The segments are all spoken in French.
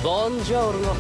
Buongiorno.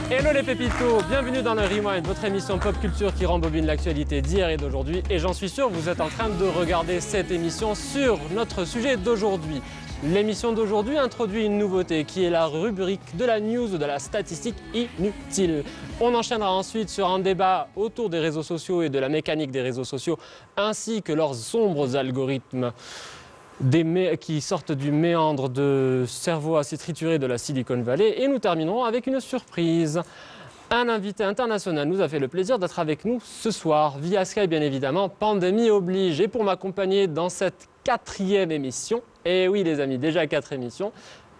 Hello les pépitos, bienvenue dans le Rewind, votre émission pop culture qui rembobine l'actualité d'hier et d'aujourd'hui. Et j'en suis sûr, vous êtes en train de regarder cette émission sur notre sujet d'aujourd'hui. L'émission d'aujourd'hui introduit une nouveauté qui est la rubrique de la news ou de la statistique inutile. On enchaînera ensuite sur un débat autour des réseaux sociaux et de la mécanique des réseaux sociaux ainsi que leurs sombres algorithmes qui sortent du méandre de cerveau assez trituré de la Silicon Valley. Et nous terminerons avec une surprise. Un invité international nous a fait le plaisir d'être avec nous ce soir, via Skype bien évidemment, pandémie oblige. Et pour m'accompagner dans cette 4e émission, et oui les amis, déjà 4 émissions,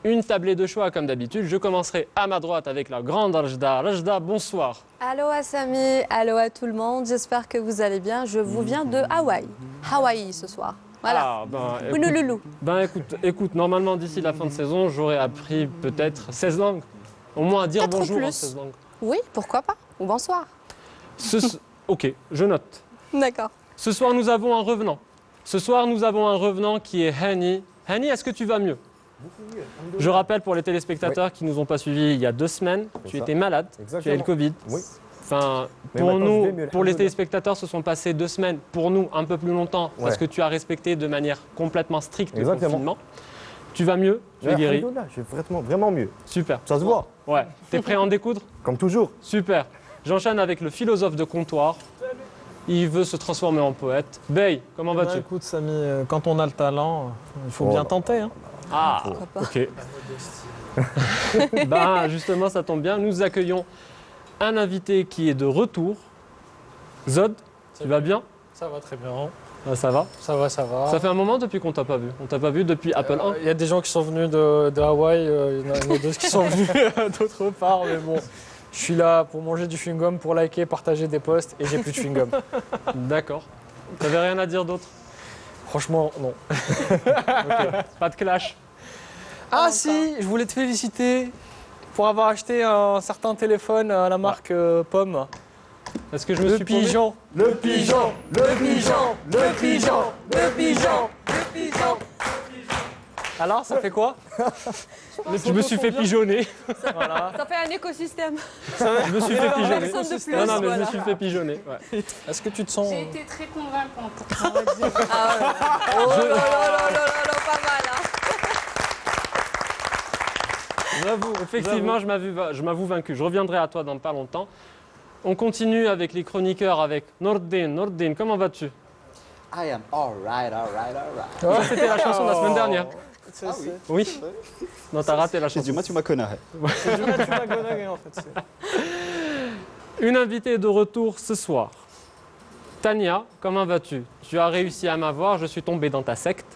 une tablée de choix comme d'habitude. Je commencerai à ma droite avec la grande Rajda. Rajda, bonsoir. Allô Samy, allô à tout le monde, j'espère que vous allez bien. Je vous viens de Hawaï, Hawaï ce soir. Voilà. Ah, écoute, normalement d'ici la fin de saison, j'aurais appris peut-être 16 langues. Au moins à dire Peut-être bonjour plus. en 16 langues. Oui, pourquoi pas, ou bonsoir. Ok, je note. D'accord. Ce soir, nous avons un revenant. Ce soir, nous avons un revenant qui est Hani. Hani, est-ce que tu vas mieux? Je rappelle pour les téléspectateurs qui ne nous ont pas suivis il y a 2 semaines, tu étais malade, tu as eu le Covid. Oui. Enfin, Mais pour maintenant, je vais nous, mieux, pour les alhamdoulilah. téléspectateurs, ce sont passées 2 semaines. Pour nous, un peu plus longtemps, parce Ouais. que tu as respecté de manière complètement stricte le Exactement. confinement. Tu vas mieux, tu es guéri. Alhamdoulilah, je vais vraiment mieux. Super. Ça se voit, Ouais. T'es prêt à en découdre? comme toujours. Super. J'enchaîne avec le philosophe de comptoir. Il veut se transformer en poète. Bey, comment vas-tu? Écoute Samy, quand on a le talent, il faut bien tenter. Hein. Ah, Pourquoi pas. ok. Ben, justement, ça tombe bien. Nous accueillons un invité qui est de retour. Zod, tu vas bien? Ça va très bien. Ah, ça va? Ça va, ça va. Ça fait un moment depuis qu'on t'a pas vu. On t'a pas vu depuis Apple 1. Il y a des gens qui sont venus de Hawaï, il y en a d'autres qui sont venus d'autre part, mais bon. Je suis là pour manger du chewing-gum, pour liker, partager des posts, et j'ai plus de chewing-gum. D'accord. T'avais rien à dire d'autre? Franchement, non. Pas de clash? Ah si, je voulais te féliciter pour avoir acheté un certain téléphone à la marque Pomme. Est-ce que je me Le suis paumé? pigeon. Le pigeon, le pigeon, le pigeon, le pigeon. Alors, ça fait quoi? Je me suis fait pigeonner. Voilà. Ça fait un écosystème. Je me suis fait pigeonner. Personne de plus, Non, non, mais je me voilà. suis fait pigeonner. Ouais. Est-ce que tu te sens... J'ai été très convaincante. Ah ouais. Oh là là là là là, pas mal hein. J'avoue, effectivement, je m'avoue vaincu. Je reviendrai à toi dans pas longtemps. On continue avec les chroniqueurs, avec Nordin. Nordin, comment vas-tu? I am alright. Ça, c'était la chanson de la semaine dernière. C'est Oui. Non, t'as raté la chanson. tu m'as connu. du Mathieu McConaughey en fait. Une invitée de retour ce soir. Tania, comment vas-tu? Tu as réussi à m'avoir, je suis tombé dans ta secte.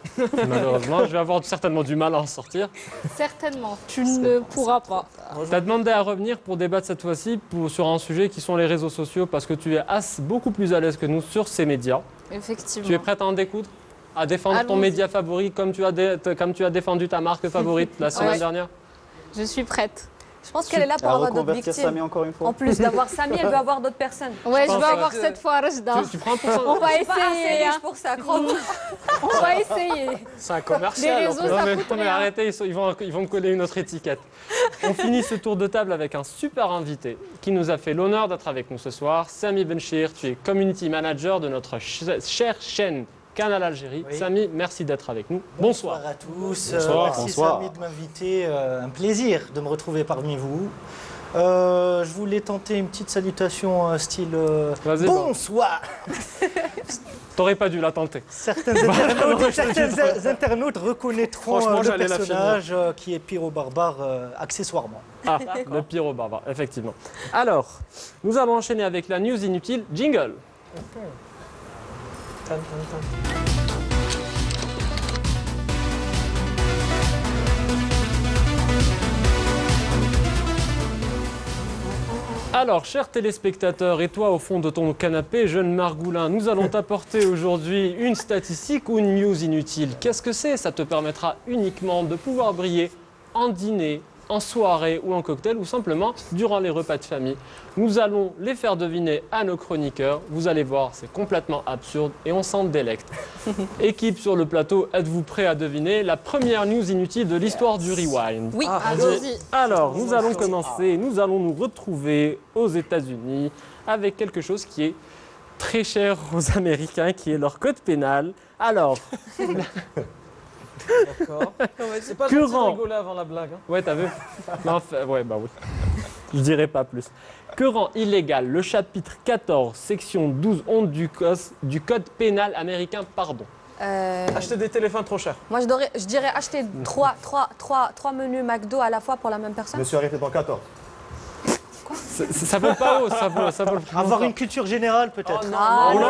Malheureusement, je vais avoir certainement du mal à en sortir. Certainement, tu ne pourras pas. Tu as demandé à revenir pour débattre cette fois-ci sur un sujet qui sont les réseaux sociaux parce que tu es beaucoup plus à l'aise que nous sur ces médias. Effectivement. Tu es prête à en découdre? À défendre ton Allons-y. média favori comme tu as défendu ta marque favorite la semaine Ouais. dernière? Je suis prête. Je pense qu'elle est là pour À avoir d'autres reconvertir victimes. Samy encore une fois. En plus d'avoir Samy, elle veut avoir d'autres personnes. Ouais, je pense vais que- avoir cette fois Rajda. Tu prends un pourcentage? On va Je suis pas assez essayer. riche hein. pour ça, crois-moi. On va essayer. C'est un Les commercial. réseaux, Non ça mais, coûte non, mais rien. arrêtez, ils vont me coller une autre étiquette. On finit ce tour de table avec un super invité qui nous a fait l'honneur d'être avec nous ce soir. Samy Benchir, tu es Community Manager de notre chère chaîne Canal Algérie. Oui. Samy, merci d'être avec nous. Bonsoir. à tous. Bonsoir. Merci Bonsoir. Samy de m'inviter. Un plaisir de me retrouver parmi vous. Je voulais tenter une petite salutation style Vas-y, bonsoir. T'aurais pas dû la tenter. Certains internautes reconnaîtront Franchement, le j'allais la personnage qui est pyro-barbare accessoirement. Ah, le pyro barbare, effectivement. Alors, nous allons enchaîner avec la news inutile. Jingle. Alors, chers téléspectateurs, et toi au fond de ton canapé, jeune Margoulin, nous allons t'apporter aujourd'hui une statistique ou une news inutile. Qu'est-ce que c'est? Ça te permettra uniquement de pouvoir briller en dîner, en soirée ou en cocktail, ou simplement durant les repas de famille. Nous allons les faire deviner à nos chroniqueurs. Vous allez voir, c'est complètement absurde et on s'en délecte. Équipe sur le plateau, êtes-vous prêts à deviner la première news inutile de l'histoire du Rewind? Oui. Allons-y. Alors, nous allons commencer, nous allons nous retrouver aux États-Unis avec quelque chose qui est très cher aux Américains, qui est leur code pénal. Alors, D'accord. C'est pas Que gentil de rend rigoler avant la blague. Hein. ouais, t'as vu? Non, ouais, bah oui. Je dirai pas plus. Que rend illégal le chapitre 14, section 12-11 du code pénal américain, pardon? Acheter des téléphones trop chers. Moi, je dirais acheter trois menus McDo à la fois pour la même personne. Monsieur arrêté dans 14. Ça vaut pas haut, ça vaut le prix. Avoir une culture générale peut-être. Ah, Non,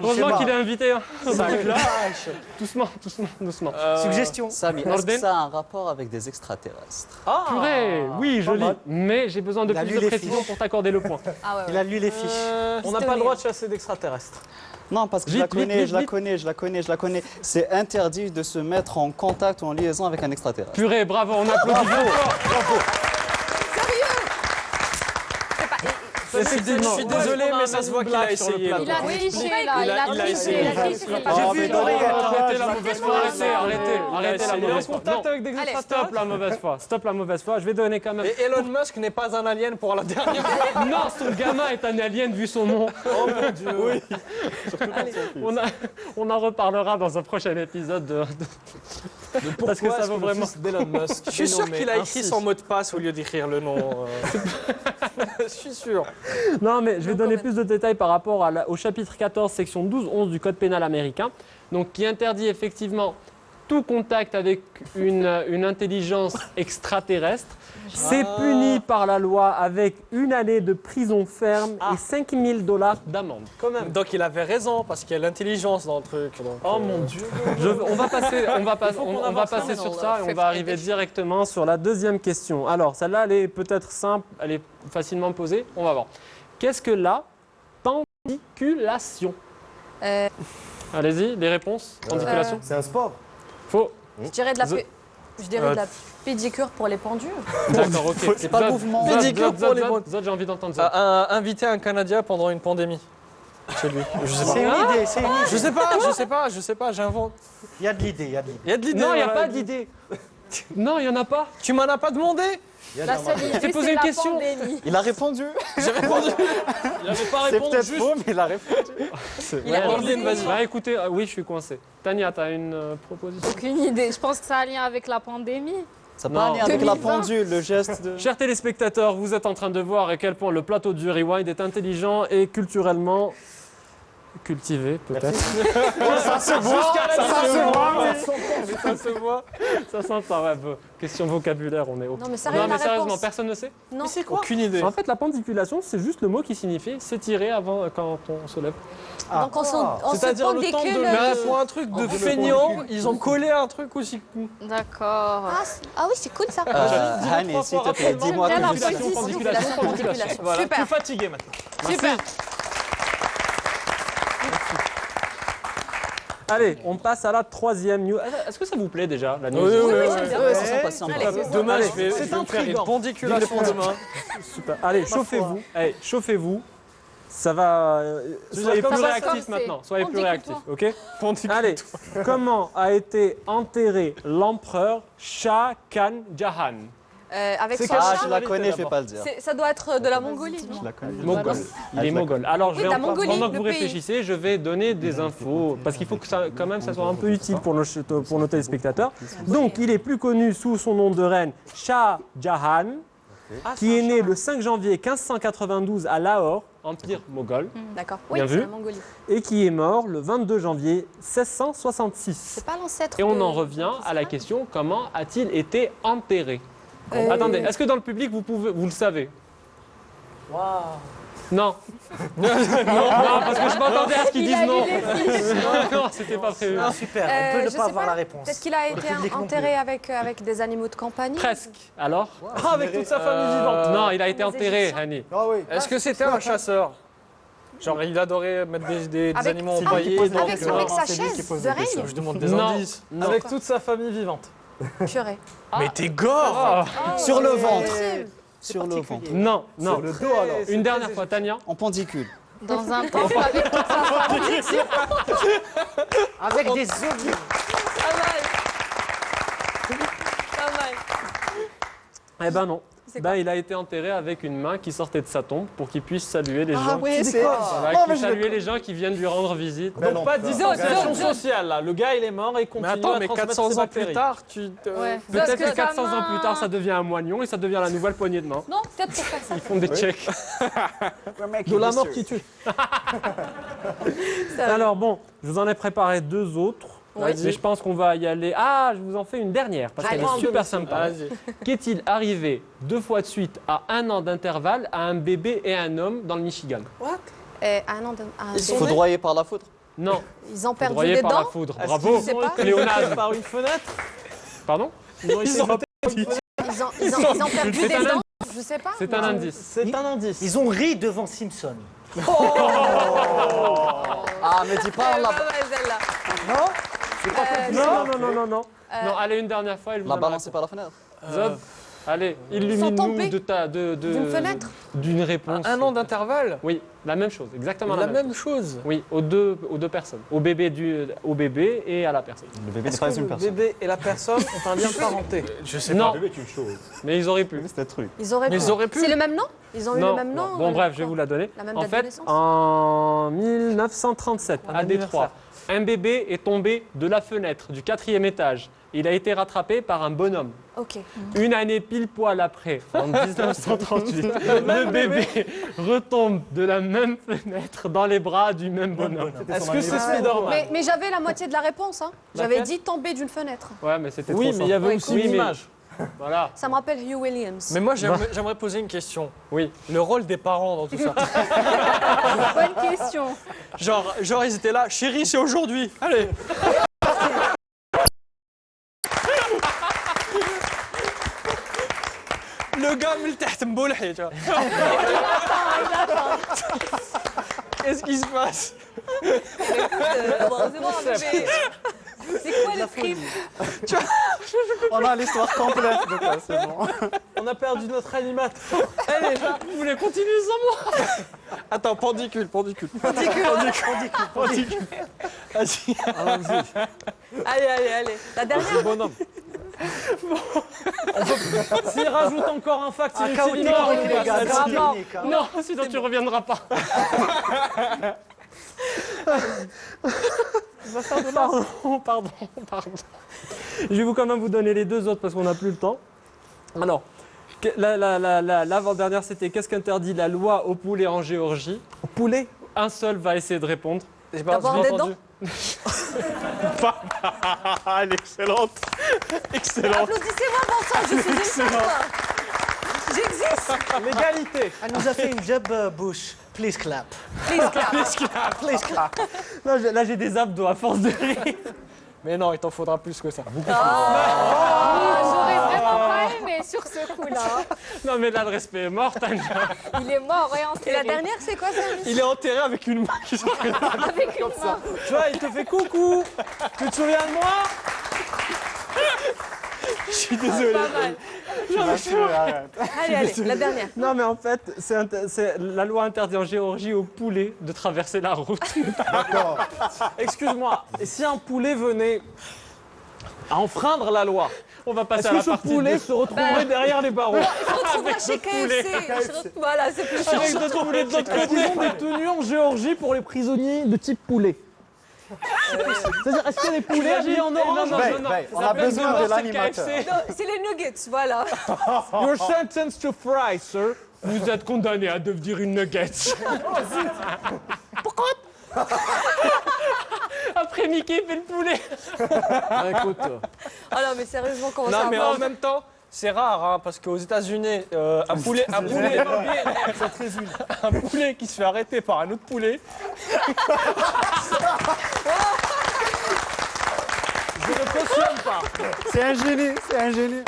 heureusement qu'il est invité. Hein. Ça clash. Doucement. Suggestion. Samy, est-ce Norden que ça a un rapport avec des extraterrestres? Purée, oui, joli. mal. Mais j'ai besoin de Il a plus lu de les précision fiches. pour t'accorder le point. Ah ouais, Il a lu les fiches. On n'a pas le droit de chasser d'extraterrestres. Non, parce que Vite, je la connais, vite, je la vite. connais, je la connais, je la connais. C'est interdit de se mettre en contact ou en liaison avec un extraterrestre. Purée, bravo, on applaudit fort. Je suis désolé, mais ça se voit qu'il a essayé. Il a triché là, il a triché. J'ai vu, arrêtez la mauvaise foi, arrêtez la mauvaise foi. contact avec des Stop extraterrestres. la mauvaise foi, je vais donner quand même. Et Elon Musk n'est pas un alien pour la dernière fois. Non, son gamin est un alien vu son nom. Oh mon dieu. Oui. On en reparlera dans un prochain épisode parce que ça vaut vraiment. d'Elon Musk. Je suis sûr qu'il a écrit son mot de passe au lieu d'écrire le nom. Je suis sûr. Non, mais je vais donner plus de détails par rapport au chapitre 14, section 12-11 du Code pénal américain, donc qui interdit effectivement tout contact avec une intelligence extraterrestre. C'est puni par la loi avec 1 année de prison ferme et 5 000 $ d'amende. Quand même. Donc il avait raison parce qu'il y a l'intelligence dans le truc. Donc, Oh mon Dieu. On va passer sur ça et on va arriver directement sur la deuxième question. Alors, celle-là, elle est peut-être simple, elle est facilement posée. On va voir. Qu'est-ce que la pendiculation? Allez-y, les réponses. Pendiculation. C'est un sport. Faux. Je dirais de la pédicure pour les pendus. D'accord, ok. C'est pas le mouvement. Pédicure pour les bons. Zod, j'ai envie d'entendre ça. Inviter un Canadien pendant une pandémie. Chez lui. Je sais C'est pas. une idée, c'est une idée. Je sais pas, j'invente. Il y a de l'idée, il y a de l'idée. Il y a de l'idée. Non, il n'y a voilà. pas d'idée. Non, il n'y en a pas. Tu m'en as pas demandé? La seule idée, t'ai posé c'est une la question. pandémie. Il a répondu. J'ai répondu. Il avait pas C'est répondu peut-être juste. faux, mais il a répondu. Il a Nordine, vas-y. Bah écoutez, oui, je suis coincé. Tania, t'as une proposition? Aucune idée. Je pense que ça a un lien avec la pandémie. Ça n'a pas un Non. lien avec la 2020. pendule, le geste de... Chers téléspectateurs, vous êtes en train de voir à quel point le plateau du Rewind est intelligent et culturellement cultivé, peut-être. Ça se voit. Ça s'entend, ouais. Question vocabulaire, on est haut. Non, mais sérieux, Non, mais la sérieusement, réponse. personne ne sait? Non. C'est quoi? Aucune idée. En fait, la pendiculation, c'est juste le mot qui signifie s'étirer avant quand on se lève. Donc on se C'est-à-dire le temps de. pendicule. Mais pour un truc de feignant, ils ont collé un truc aussi. D'accord. Ah oui, c'est cool ça. Hanny, s'il te plaît, dis-moi J'aime bien que la je suis... Pendiculation. Voilà, Super. plus fatigué maintenant. Super. Allez, on passe à la troisième news. Est-ce que ça vous plaît déjà, la news? j'aime bien. C'est sympa, c'est sympa. Demain, Allez, je vais c'est me faire une pendiculation demain. Super. Allez, chauffez-vous. Allez, chauffez-vous. Ça va. Soyez comme plus ça, réactifs c'est- maintenant. Soyez plus réactifs, ok? Pendicule. Allez, comment a été enterré l'empereur Shah Khan Jahan? Avec C'est son quel Ah, chat. je la connais, fais pas le dire. Ça doit être de la Mongolie, non? Je la connais. Mogol. Il est mogol. Alors, Oui, la Mongolie, pendant que le vous pays. réfléchissez, je vais donner des infos parce qu'il faut que ça, quand même, ça soit un peu utile pour nos téléspectateurs. Donc, il est plus connu sous son nom de reine Shah Jahan, qui est né le 5 janvier 1592 à Lahore, empire moghol, D'accord. Oui, Bien c'est vu. la Mongolie. et qui est mort le 22 janvier 1666. C'est pas l'ancêtre. Et on de- en revient à la question, comment a-t-il été enterré? Euh, Attendez, est-ce que dans le public, vous le savez? Non. non, parce que je m'attendais à ce qu'ils Il disent a non. lu les fiches. Non, c'était pas prévu. Ah, super, on peut ne je pas sais avoir pas. la réponse. Peut-être qu'il a été public non enterré avec des animaux de compagnie. Presque. Alors? Ah, avec toute sa famille vivante. Non, il a été Les enterré, Égyptiens. Hani. Ah oui. Est-ce que c'était un chasseur? Genre, il adorait mettre des Avec- animaux avec- empaillés. avec- donc, avec sa chaise de règne. je demande des Non. indices. Non. Avec toute sa famille vivante. Purée. Mais t'es gore! Sur le ventre. Possible. Sur le ventre. Non, non. Le dos alors. Une dernière fois, Tania. En pendicule. Dans un temple avec toute sa famille. Avec des objets. Pas mal. Pas mal. Eh ben non. C'est Ben, il a été enterré avec une main qui sortait de sa tombe pour qu'il puisse saluer les gens. oui, c'est. Voilà, qu'il saluait les gens qui viennent lui rendre visite. Donc pas de distanciation Zone. sociale là. Le gars il est mort et il continue Mais attends, à mais transmettre 400 ses ans plus bactéries. tard, tu te... Ouais. Peut-être Parce que ta 400 ans main- plus tard, ça devient un moignon et ça devient la nouvelle poignée de main. Non, peut-être pour faire ça. Ils font des checks. De la mort qui tue. Alors bon, je vous en ai préparé deux autres. Oui. Mais je pense qu'on va y aller. Ah, je vous en fais une dernière parce qu'elle Allez. est super sympa. Vas-y. Qu'est-il arrivé 2 fois de suite à 1 an d'intervalle à un bébé et un homme dans le Michigan? Un an de. Ils sont Foudroyé par la foudre. Non, Ils ont perdu foudroyé des par la dents. foudre. Est-ce Bravo. Je sais pas. Léonard. par une fenêtre. Pardon? Ils ont été Ils ont perdu C'est des un dents. Je sais pas. C'est un indice. C'est un indice. Ils ont ri devant Simpson. Ah, mais dis pas Pas la, mal celle-là. Non, non, non, non, non. Non, allez une dernière fois. Il vous la donnera balancer par la fenêtre. Zob, allez, Sont illumine-nous tombés d'une fenêtre. D'une réponse. Un an d'intervalle? Oui, la même chose, exactement La la même. même chose. Oui, aux deux personnes. Au bébé et à la personne. Le bébé n'est Est-ce pas que une le personne. bébé et la personne ont un lien de parenté? Je sais Non, pas. mais ils auraient pu. C'était truc. Ils auraient Mais pu. ils auraient pu. C'est le même nom? Ils ont eu Non, le même nom? bon bref, je vais vous la donner. La même En date de fait, naissance en 1937, à Détroit, un bébé est tombé de la fenêtre du 4e étage. Il a été rattrapé par un bonhomme. Ok. Une année pile poil après, en 1938, le bébé retombe de la même fenêtre dans les bras du même bonhomme. Est-ce que c'est Spider-Man? Mais j'avais la moitié de la réponse. Hein. J'avais Laquelle dit tomber d'une fenêtre. Ouais, mais c'était Oui, trop mais il y simple. avait aussi Oui, une mais- image. Voilà, Ça me rappelle Hugh Williams. Mais moi, j'aimerais poser une question. oui. Le rôle des parents dans tout ça. Bonne question. Genre, ils étaient là. Chérie, c'est aujourd'hui. Allez. Le gars, il تحت مبولحي, tu vois. Qu'est-ce qui se passe? Bon, c'est bon, bébé. C'est quoi le crime? On a l'histoire complète de quoi, c'est bon. On a perdu notre animateur. Vous voulez continuer sans moi? Attends, pendicule. Vas-y. Allez. La dernière. Bonhomme. S'il rajoute encore un fact inutile, il Chaotique, meurt. les gars, chaotique, hein. Non, sinon tu reviendras pas. Pardon. Je vais quand même vous donner les deux autres parce qu'on n'a plus le temps. Alors, l'avant-dernière, c'était qu'est-ce qu'interdit la loi aux poulets en Géorgie? Poulet. Un seul va essayer de répondre. D'avoir J'ai des entendu. Elle est excellente. Excellente. Applaudissez-moi, bon sang, je suis une femme. J'existe. L'égalité. Elle nous a fait une Jeb Bush. Please clap. Please clap. Please clap. Là, j'ai des abdos à force de rire. Mais non, il t'en faudra plus que ça. J'aurais vraiment pas aimé sur ce coup-là. Non, mais là, le respect est mort, Tania. Il est mort et Et enterré. la dernière, c'est quoi ça? Il est enterré avec une main qui s'en fait. Avec une main. Tu vois, il te fait coucou. Tu te souviens de moi? Je suis désolé. Pas mal. Allez, la dernière. Non, mais en fait, la loi interdit en Géorgie aux poulets de traverser la route. Excuse-moi. Et si un poulet venait à enfreindre la loi? On va passer Est-ce à que la ce partie poulet 2. se retrouverait derrière les barreaux? Avec chez KFC. Voilà, c'est plus chiant. Avec d'autres poulets de l'autre Est-ce côté. qu'ils ont des tenues en Géorgie pour les prisonniers de type poulet? C'est-à-dire, est-ce qu'il y a des poulets habillés en orange? On a besoin de l'animateur. Non, c'est les nuggets, voilà. You're sentenced to fry, sir. Vous êtes condamné à devenir une nugget. Pourquoi? Après Mickey fait le poulet. Écoute, Oh non, mais sérieusement, comment non ça mais va en même temps, c'est rare hein, parce qu'aux États-Unis, un poulet qui se fait arrêter par un autre poulet. Je ne cautionne pas. C'est un génie, c'est un génie.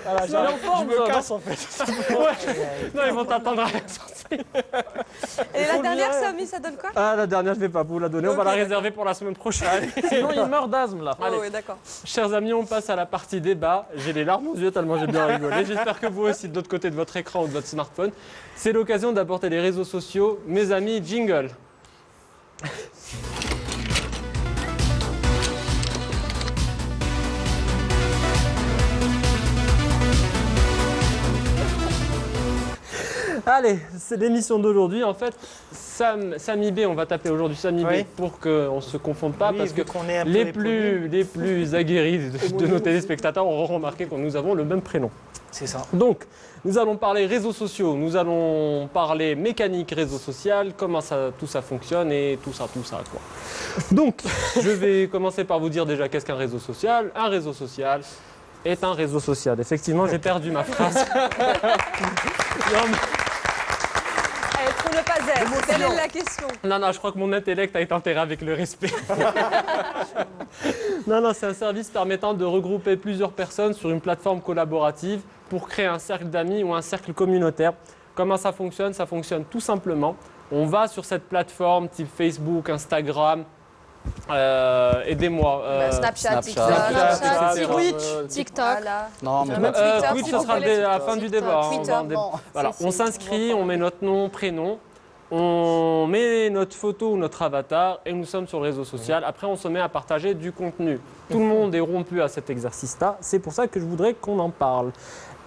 Voilà, Il est en forme, je me ça, casse en fait. Non, ils vont t'attendre à la sortie. Et la dernière, Samy, ça donne quoi? Ah, la dernière, je vais pas vous la donner. On va Ok, la d'accord. réserver pour la semaine prochaine. Sinon, il meurt d'asthme, là. Oh, oui, d'accord. Chers amis, on passe à la partie débat. J'ai les larmes aux yeux tellement j'ai bien rigolé. J'espère que vous aussi, de l'autre côté de votre écran ou de votre smartphone. C'est l'occasion d'apporter les réseaux sociaux. Mes amis, jingle. Allez, c'est l'émission d'aujourd'hui. En fait, Samy B, on va taper aujourd'hui Samy Oui. B pour qu'on ne se confonde pas. Oui, parce vu que qu'on est un peu les épaulés. plus aguerris de nos téléspectateurs auront remarqué que nous avons le même prénom. C'est ça. Donc, nous allons parler réseaux sociaux, nous allons parler mécanique réseau social, comment tout ça fonctionne et tout ça quoi. Donc, je vais commencer par vous dire déjà qu'est-ce qu'un réseau social. Un réseau social est un réseau social. Effectivement, j'ai perdu ma phrase. Allez, pour ne pas être, quelle est la question? Non, je crois que mon intellect a été enterré avec le respect. Non, c'est un service permettant de regrouper plusieurs personnes sur une plateforme collaborative pour créer un cercle d'amis ou un cercle communautaire. Comment ça fonctionne? Ça fonctionne tout simplement. On va sur cette plateforme type Facebook, Instagram, aidez-moi. Snapchat, Snapchat, TikTok, Twitch, TikTok. Voilà. Non, mais Même pas. Twitter, Twitch, si ça vous sera voulez. à la fin du débat. hein, Twitter, on va en voilà, on s'inscrit, on met notre nom, prénom, on met notre photo ou notre avatar et nous sommes sur le réseau social. Après, on se met à partager du contenu. Tout le monde est rompu à cet exercice-là. C'est pour ça que je voudrais qu'on en parle.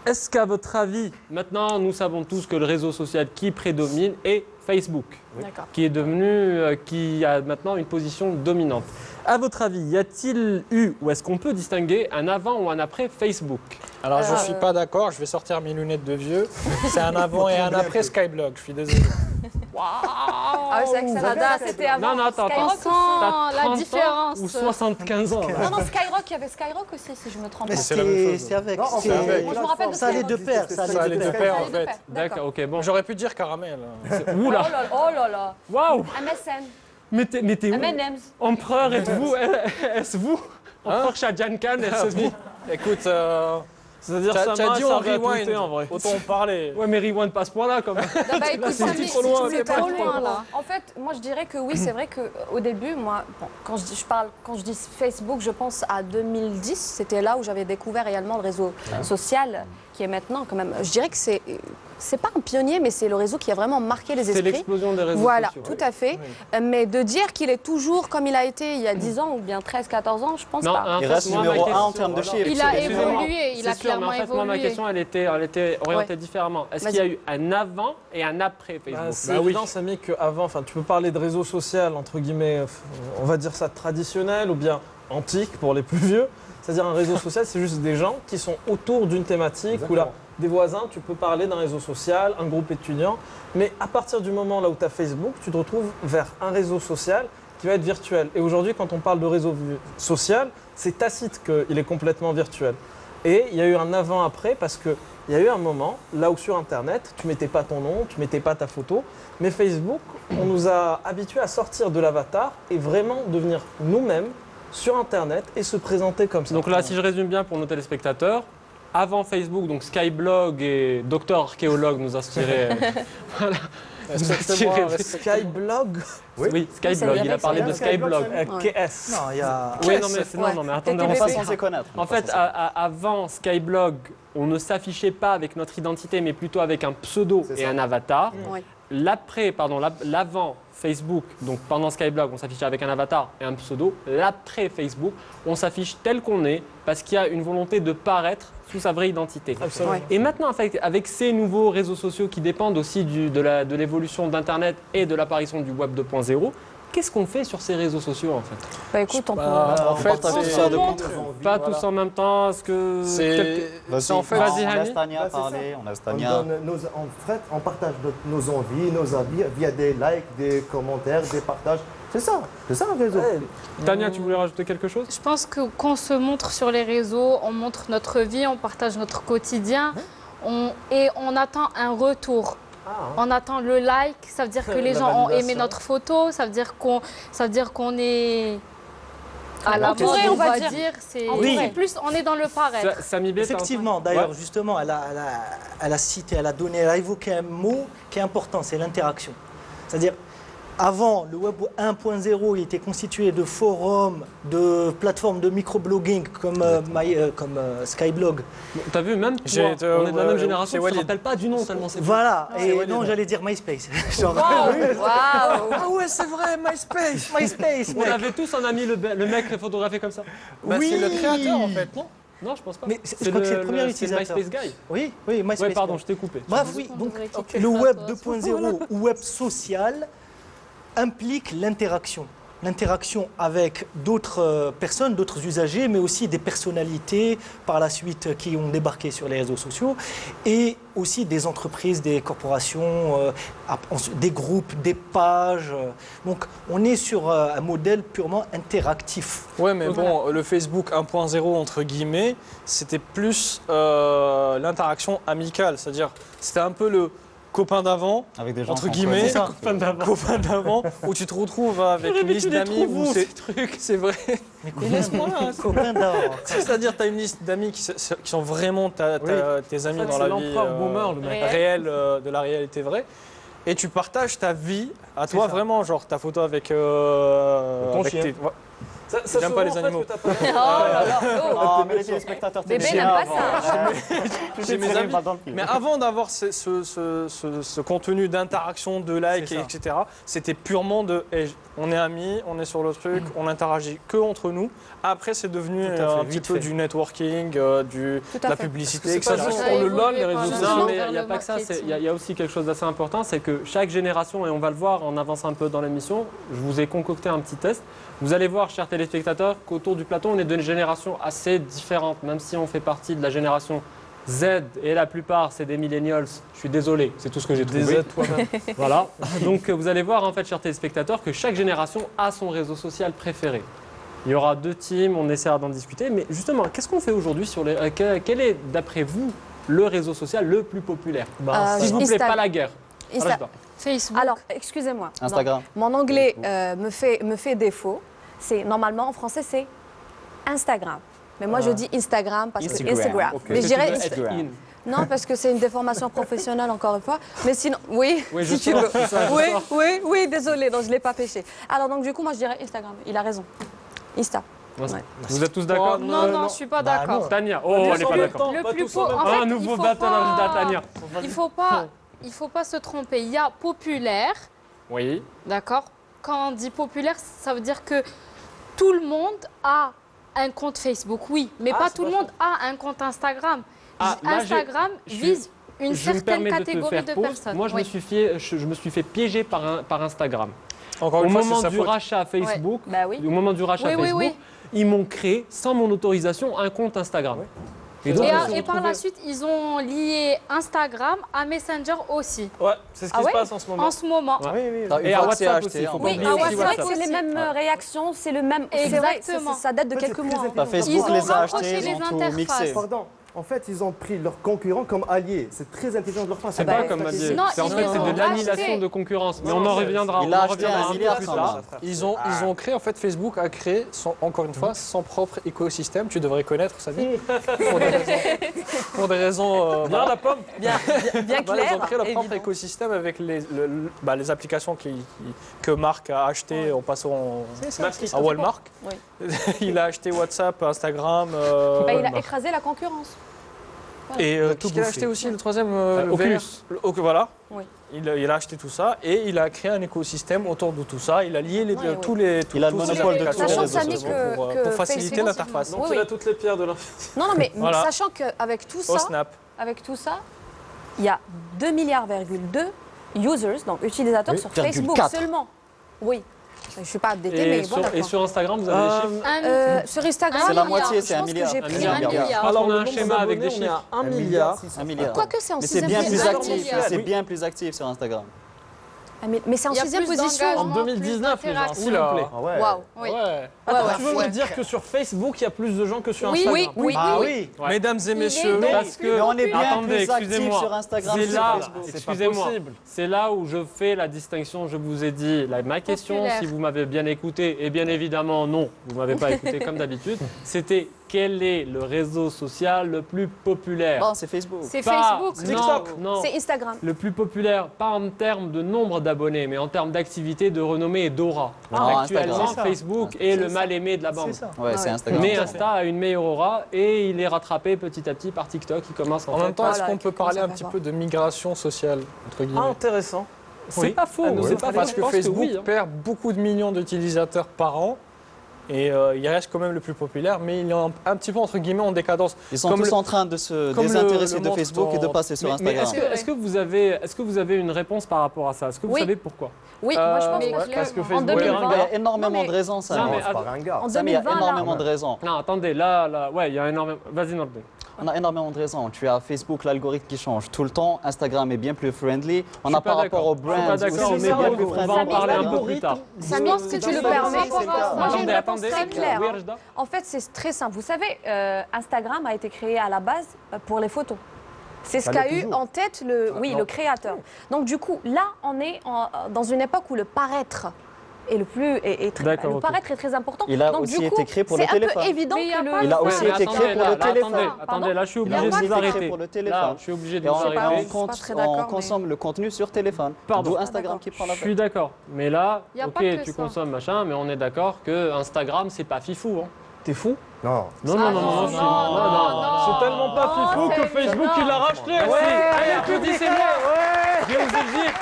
Est-ce qu'à votre avis, maintenant, nous savons tous que le réseau social qui prédomine est Facebook, D'accord. qui est devenu, qui a maintenant une position dominante. À votre avis, y a-t-il eu, ou est-ce qu'on peut distinguer un avant ou un après Facebook? Alors je suis pas d'accord, je vais sortir mes lunettes de vieux. C'est un avant et un après Skyblog, je suis désolé. Ah oui, c'est vrai que ça c'était avant. Non, attends. On sent T'as la 30 ans différence. ou 75 ans. Non, non, Skyrock, il y avait Skyrock aussi, si je me trompe Mais pas. c'est la même chose. c'est avec. Non, c'est- c'est avec. Moi, je me rappelle de Ça allait de Skyrock. pair. Ça Ça allait allait de de pair pair. en fait. D'accord, ok, bon. J'aurais pu dire caramel. Oula, Oh là là. waouh. MSN. Mais t'es où? M&M's. Empereur, êtes-vous? Est-ce vous? Empereur Shadjan Khan, est-ce vous? Écoute, C'est-à-dire t'as ça dit ça on va rewind, tweeter, en vrai. autant en parler. Ouais, mais rewind pas ce point-là quand même. Ah bah écoute, Samy, trop loin, si tu c'est veux trop pas loin, là. En fait, moi je dirais que oui, c'est vrai qu'au début, moi, bon, quand je dis Facebook, je pense à 2010. C'était là où j'avais découvert réellement le réseau social, qui est maintenant quand même. Je dirais que c'est pas un pionnier, mais c'est le réseau qui a vraiment marqué les C'est esprits. l'explosion des réseaux Voilà, sociaux. tout à fait. Mais de dire qu'il est toujours comme il a été il y a 10 ans ou bien 13, 14 ans, je pense Non, pas. en Il fait, reste moi, numéro ma 1 en question- termes de chiffres. Il a Excusez-moi. évolué, il a C'est sûr, mais clairement en fait, moi, ma évolué. question, elle était orientée différemment. Est-ce qu'il y a eu un avant et un après Facebook? C'est évident, Samy, qu'avant, tu peux parler de réseau social, entre guillemets, on va dire ça traditionnel ou bien antique pour les plus vieux. C'est-à-dire un réseau social, c'est juste des gens qui sont autour d'une thématique ou là, des voisins, tu peux parler d'un réseau social, un groupe étudiant. Mais à partir du moment là où tu as Facebook, tu te retrouves vers un réseau social qui va être virtuel. Et aujourd'hui, quand on parle de réseau social, c'est tacite qu'il est complètement virtuel. Et il y a eu un avant-après parce qu'il y a eu un moment, là où sur Internet, tu mettais pas ton nom, tu mettais pas ta photo, mais Facebook, on nous a habitués à sortir de l'avatar et vraiment devenir nous-mêmes sur Internet et se présenter comme ça. Donc là, si je résume bien pour nos téléspectateurs, avant Facebook, donc Skyblog et Docteur Archéologue nous inspiraient. Voilà. Respecte-moi, Skyblog, Oui, Skyblog, il a parlé de Skyblog. KS. Non, il y a. Oui, non, mais non, mais attendez, On on n'est va pas censé connaître. En fait, avant Skyblog, on ne s'affichait pas avec notre identité, mais plutôt avec un pseudo C'est et ça. un avatar. Oui. l'avant Facebook, donc pendant Skyblog, on s'affiche avec un avatar et un pseudo. L'après Facebook, on s'affiche tel qu'on est parce qu'il y a une volonté de paraître sous sa vraie identité. Absolument. Ouais. Et maintenant, avec ces nouveaux réseaux sociaux qui dépendent aussi de l'évolution d'Internet et de l'apparition du Web 2.0, qu'est-ce qu'on fait sur ces réseaux sociaux en fait? Bah écoute, on peut. En fait, partage tout ça de compte. Pas tous en même temps, est-ce que... C'est en fait. Vas-y, on Hani. laisse Tania Bah, c'est parler, on laisse Tania. En fait, on partage nos envies, nos avis via des likes, des commentaires, des partages. C'est ça le réseau. Tania, tu voulais rajouter quelque chose? Je pense que quand on se montre sur les réseaux, on montre notre vie, on partage notre quotidien et on attend un retour. On attend le like, ça veut dire que les La gens ont validation. aimé notre photo, ça veut dire qu'on est à la mode, Entouré, on on va va dire. dire. C'est Oui. c'est plus, on est dans le paraître. Samy B, t'as Effectivement, entendu? d'ailleurs, Ouais. justement, elle a cité, elle a évoqué un mot qui est important, c'est l'interaction. C'est-à-dire, avant, le Web 1.0, il était constitué de forums, de plateformes de microblogging comme Skyblog. T'as vu, même toi, J'ai été, on est de la même c'est génération, je ne Walid. me rappelle pas du nom tellement c'est... Voilà, et Walid. non, j'allais dire MySpace. Genre, Waouh. Ah ouais, c'est vrai, MySpace. MySpace, On mec. avait tous un ami, le mec photographié comme ça. Bah, Oui. c'est le créateur en fait, non? Non, je pense pas. Mais je crois que c'est le premier c'est utilisateur. MySpace Guy. Oui, MySpace. Ouais, pardon, je t'ai coupé. Bref, oui, On donc devrait quitter le ça, Web toi. 2.0 ou Web social implique l'interaction. L'interaction avec d'autres personnes, d'autres usagers, mais aussi des personnalités par la suite qui ont débarqué sur les réseaux sociaux et aussi des entreprises, des corporations, des groupes, des pages. Donc on est sur un modèle purement interactif. Ouais, mais bon, le Facebook 1.0 entre guillemets, c'était plus l'interaction amicale, c'est-à-dire c'était un peu le copain d'avant, Avec des gens entre qu'on guillemets, connaît. copain d'avant, où tu te retrouves avec une liste d'amis où c'est vrai. Mais laisse-moi là. copain d'avant. C'est-à-dire, tu as une liste d'amis qui sont vraiment tes amis Ça, dans c'est la vie l'empereur boomer, le mec. réelle, de la réalité vraie. Et tu partages ta vie à toi ça. vraiment, genre ta photo avec Ton chien. ouais. Ça J'aime se pas voit, les en fait, animaux. que t'as pas- Oh là là. Oh, mais les téléspectateurs Bébé t'aimaient n'aime bien pas avant. ça. J'ai mes amis. Pas dans le film. Mais avant d'avoir ce contenu d'interaction, de like, C'est ça. etc., c'était purement de hey, on est amis, on est sur le truc, on interagit que entre nous. Après, c'est devenu Tout à fait, un petit vite peu fait. du networking, à de la fait. publicité, C'est pas etc. juste Ça pour le évolue LOL, les par réseaux la sociaux. Non, suite mais vers il n'y a le pas que ça. marketing. Il y a aussi quelque chose d'assez important, c'est que chaque génération, et on va le voir en avance un peu dans l'émission, je vous ai concocté un petit test. Vous allez voir, chers téléspectateurs, qu'autour du plateau, on est de générations assez différentes, même si on fait partie de la génération Z et la plupart, c'est des millennials. Je suis désolé, c'est tout ce que j'ai trouvé. Des toi-même. Voilà. Donc vous allez voir, en fait, chers téléspectateurs, que chaque génération a son réseau social préféré. Il y aura deux teams, on essaiera d'en discuter. Mais justement, qu'est-ce qu'on fait aujourd'hui sur les... quel est, d'après vous, le réseau social le plus populaire? S'il vous plaît, Insta- pas la guerre. Insta- Reste pas. Facebook. Alors, excusez-moi. Instagram. Non, mon anglais me fait défaut. C'est normalement en français c'est Instagram. Mais moi je dis Instagram parce que Instagram. Ok. Mais Est-ce je que tu dirais veux être in? non parce que c'est une déformation professionnelle encore une fois. Mais sinon oui, Oui, je si tu sens, veux. je sens. Oui, désolé, donc je l'ai pas pêché. Alors donc du coup moi je dirais Instagram. Il a raison. Insta. Vous êtes tous d'accord? Non, je suis pas Bah, d'accord. non. Tania, oh, elle n'est pas d'accord. Le Pas plus tous en beau, même en temps. fait, Un nouveau il faut battle pas- Tania. Il faut pas se tromper. Il y a populaire, Oui. d'accord? Quand on dit populaire, ça veut dire que tout le monde a un compte Facebook, oui, mais pas c'est tout le vachement- monde a un compte Instagram. Ah, là, Instagram je suis- vise une Je me certaine permets de te catégorie faire de pause. personnes. Moi, je Oui. me suis fait piéger par Instagram. Encore Au une fois, c'est moment sa du faute. rachat Facebook, Bah oui. au moment du rachat Oui, oui, Facebook, oui. ils m'ont créé, sans mon autorisation, un compte Instagram. Et donc, Et, je me suis et par la retrouvé- suite, ils ont lié Instagram à Messenger aussi, Ouais, c'est ce qui Ah se ouais passe en ce moment. en ce moment. Ouais. Oui, oui. Une Et à fois que c'est WhatsApp acheté, aussi, il faut en pas Oui, oublier ah aussi ouais, c'est vrai WhatsApp. que c'est les mêmes réactions, c'est le même. C'est vrai, Exactement. ça date de En fait, quelques c'est mois. très en fait. Bah, Facebook Ils ont les a rapproché achetés, ils les ont tout interfaces. mixé. Pardon. En fait, ils ont pris leurs concurrents comme alliés. C'est très intelligent de leur part. C'est bah, pas comme a dit. Non, C'est en ils fait les c'est de ont l'annihilation achetés. de concurrence. Mais Non, on en c'est- reviendra. il on a en acheté reviendra un un milliard peu plus quand tard. même. Ils ont créé, en fait, Facebook a créé, encore une fois, son propre écosystème. Tu devrais connaître, Samy, pour des raisons Bien la pomme. Bien Voilà, clair. ils ont créé leur propre évident. écosystème avec les applications que Marc a achetées en passant à Walmart. Oui. Il a acheté WhatsApp, Instagram. Bah, il a écrasé la concurrence. et Il a tout tout qu'il a bouffé. acheté aussi, le troisième Oculus. voilà. Oui. il a acheté tout ça et il a créé un écosystème autour de tout ça. Il a lié tous les. Il a le monopole de tous les Sachant, réseaux Samy, sociaux. que pour faciliter Facebook- l'interface. Donc Oui, il oui. a toutes les pierres de l'infini. Non, mais Voilà. sachant qu'avec tout Au ça, Snap. il y a 2,2 milliards users, donc utilisateurs sur Facebook 4. seulement. Oui. Je ne suis pas updatée, Et, mais sur, voilà. et quoi. sur Instagram, vous avez les chiffres Sur Instagram, C'est la il y a- moitié, c'est je un pense que milliard. j'ai Un pris milliard. un milliard. Alors, on a un le nombre schéma avec des d'abonnés, on est chiffres. à 1 milliard. 1 milliard. Quoique c'est en Mais c'est sixième bien plus position. actif. C'est bien plus actif sur Instagram. Ah, mais c'est en Il y a sixième plus position. d'engagement, En 2019, plus les gens, s'il vous d'interaction. plaît. Ah ouais. Waouh. Oui. Ouais. Attends, ouais, tu veux ouais. me dire que sur Facebook, il y a plus de gens que sur Oui, Instagram Oui, Ah oui. oui. Ouais. Mesdames et messieurs, est Parce que, Mais on est bien attendez, plus actif excusez-moi. sur Instagram C'est que là, sur Facebook. excusez-moi, possible. c'est là où je fais la distinction. Je vous ai dit, ma question, Populaire. si vous m'avez bien écouté, et bien évidemment non, vous m'avez pas écouté comme d'habitude, c'était quel est le réseau social le plus populaire? Bon, c'est Facebook. C'est Pas- Facebook. TikTok. Non, C'est Instagram. le plus populaire, pas en termes de nombre d'abonnés, mais en termes d'activité, de renommée et d'aura. Ah, Actuellement, Instagram. C'est ça. Facebook est le mal aimé de la bande. C'est ça. Ouais, c'est ouais. Instagram. Mais Insta a une meilleure aura et il est rattrapé petit à petit par TikTok qui commence en même temps, est-ce Voilà, qu'on peut comment parler ça un va petit voir. peu de migration sociale, entre Ah, guillemets? intéressant. C'est Oui. pas faux, Ah, c'est pas Parce faux. que Je pense Facebook oui, hein. perd beaucoup de millions d'utilisateurs par an. Et il reste quand même le plus populaire, mais il est un petit peu entre guillemets en décadence. Ils sont Comme tous le- en train de se comme désintéresser le de montre Facebook et de dans- passer sur Mais Instagram. est-ce que vous avez une réponse par rapport à ça? Est-ce que vous Oui. savez pourquoi? Oui, moi je pense mais parce parce que que en Facebook est 2020, Il y a énormément Non, mais- de raisons, ça. Non, Non, mais c'est pas ringard. en Ça, mais il y a 2020, là, énormément de raisons. Non, attendez, là, ouais, il y a énormément. Vas-y, Nordin. On a énormément de raisons. Tu as Facebook, l'algorithme qui change tout le temps. Instagram est bien plus friendly. On Je a suis pas par rapport aux d'accord. Je suis brands pas aussi, d'accord, c'est mais bien bon, plus on va friendly. en parler un peu plus tard. Samy, si tu le Par permets, rapport à- moi j'ai une Attendez, réponse attendez. très claire. Oui, hein. Rajda. En fait, c'est très simple. Vous savez, Instagram a été créé à la base pour les photos. C'est ce Ça qu'a l'est eu toujours. en tête le créateur. Donc du coup, là, on est dans une époque où le paraître est D'accord, le ok. paraître est très important. Il a Donc, aussi du coup, été créé pour le c'est un peu téléphone. évident Mais il y a que pas Il a ça. aussi Mais été attendez, créé pour là, le là, téléphone. Attendez, là, je suis Il a obligé de aussi vous été créé arrêter. pour le Là, téléphone. je suis obligé de Et vous on, sais pas, arrêter. je suis pas très d'accord, on mais- consomme le contenu sur téléphone. Pardon. D'où Ah, Instagram d'accord. qui prend la Je suis d'accord. Mais là, Y a ok, pas que tu ça. consommes machin, mais on est d'accord que Instagram, c'est pas fifou. Hein. T'es fou? Non. Non, non, non, non, non, je suis- non. C'est tellement pas fifou que c'est Facebook il l'a racheté. Merci. Ouais. Allez, applaudissez-moi. Je vais vous le dire.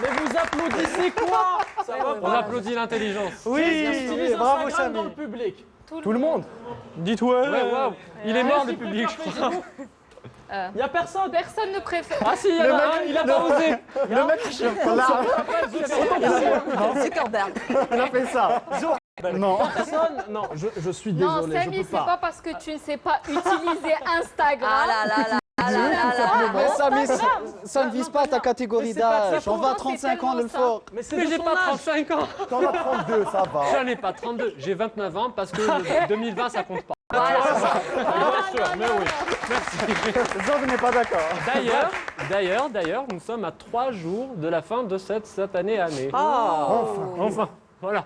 Mais vous applaudissez quoi? Ça va On pas. applaudit l'intelligence. Oui, Utilise bravo Instagram dans Samy. le public. Tout le monde. Dites ouais. Ouais, waouh. Il est mort, le public, je crois. Il y a personne. Personne ne préfère. Ah si, il y en a un, il a pas osé. Le mec, Zuckerberg. il a fait ça. Non. Personne. Non, je suis Non, désolé, je Samy, peux c'est pas pas. parce que tu ne sais pas utiliser Instagram. Ah là là là là là là. Mais ça ne vise pas ta catégorie c'est pas de sa d'âge. On va à faute, 35 c'est ans, le tellement fort. Mais c'est Mais de j'ai son pas âge. 35 ans. T'en as 32, ça va. J'en ai pas 32. J'ai 29 ans parce que 2020, ça compte pas. Voilà. Bien sûr, mais oui. Je n'ai pas d'accord. D'ailleurs, nous sommes à 3 jours de la fin de cette année. Ah. Enfin, voilà.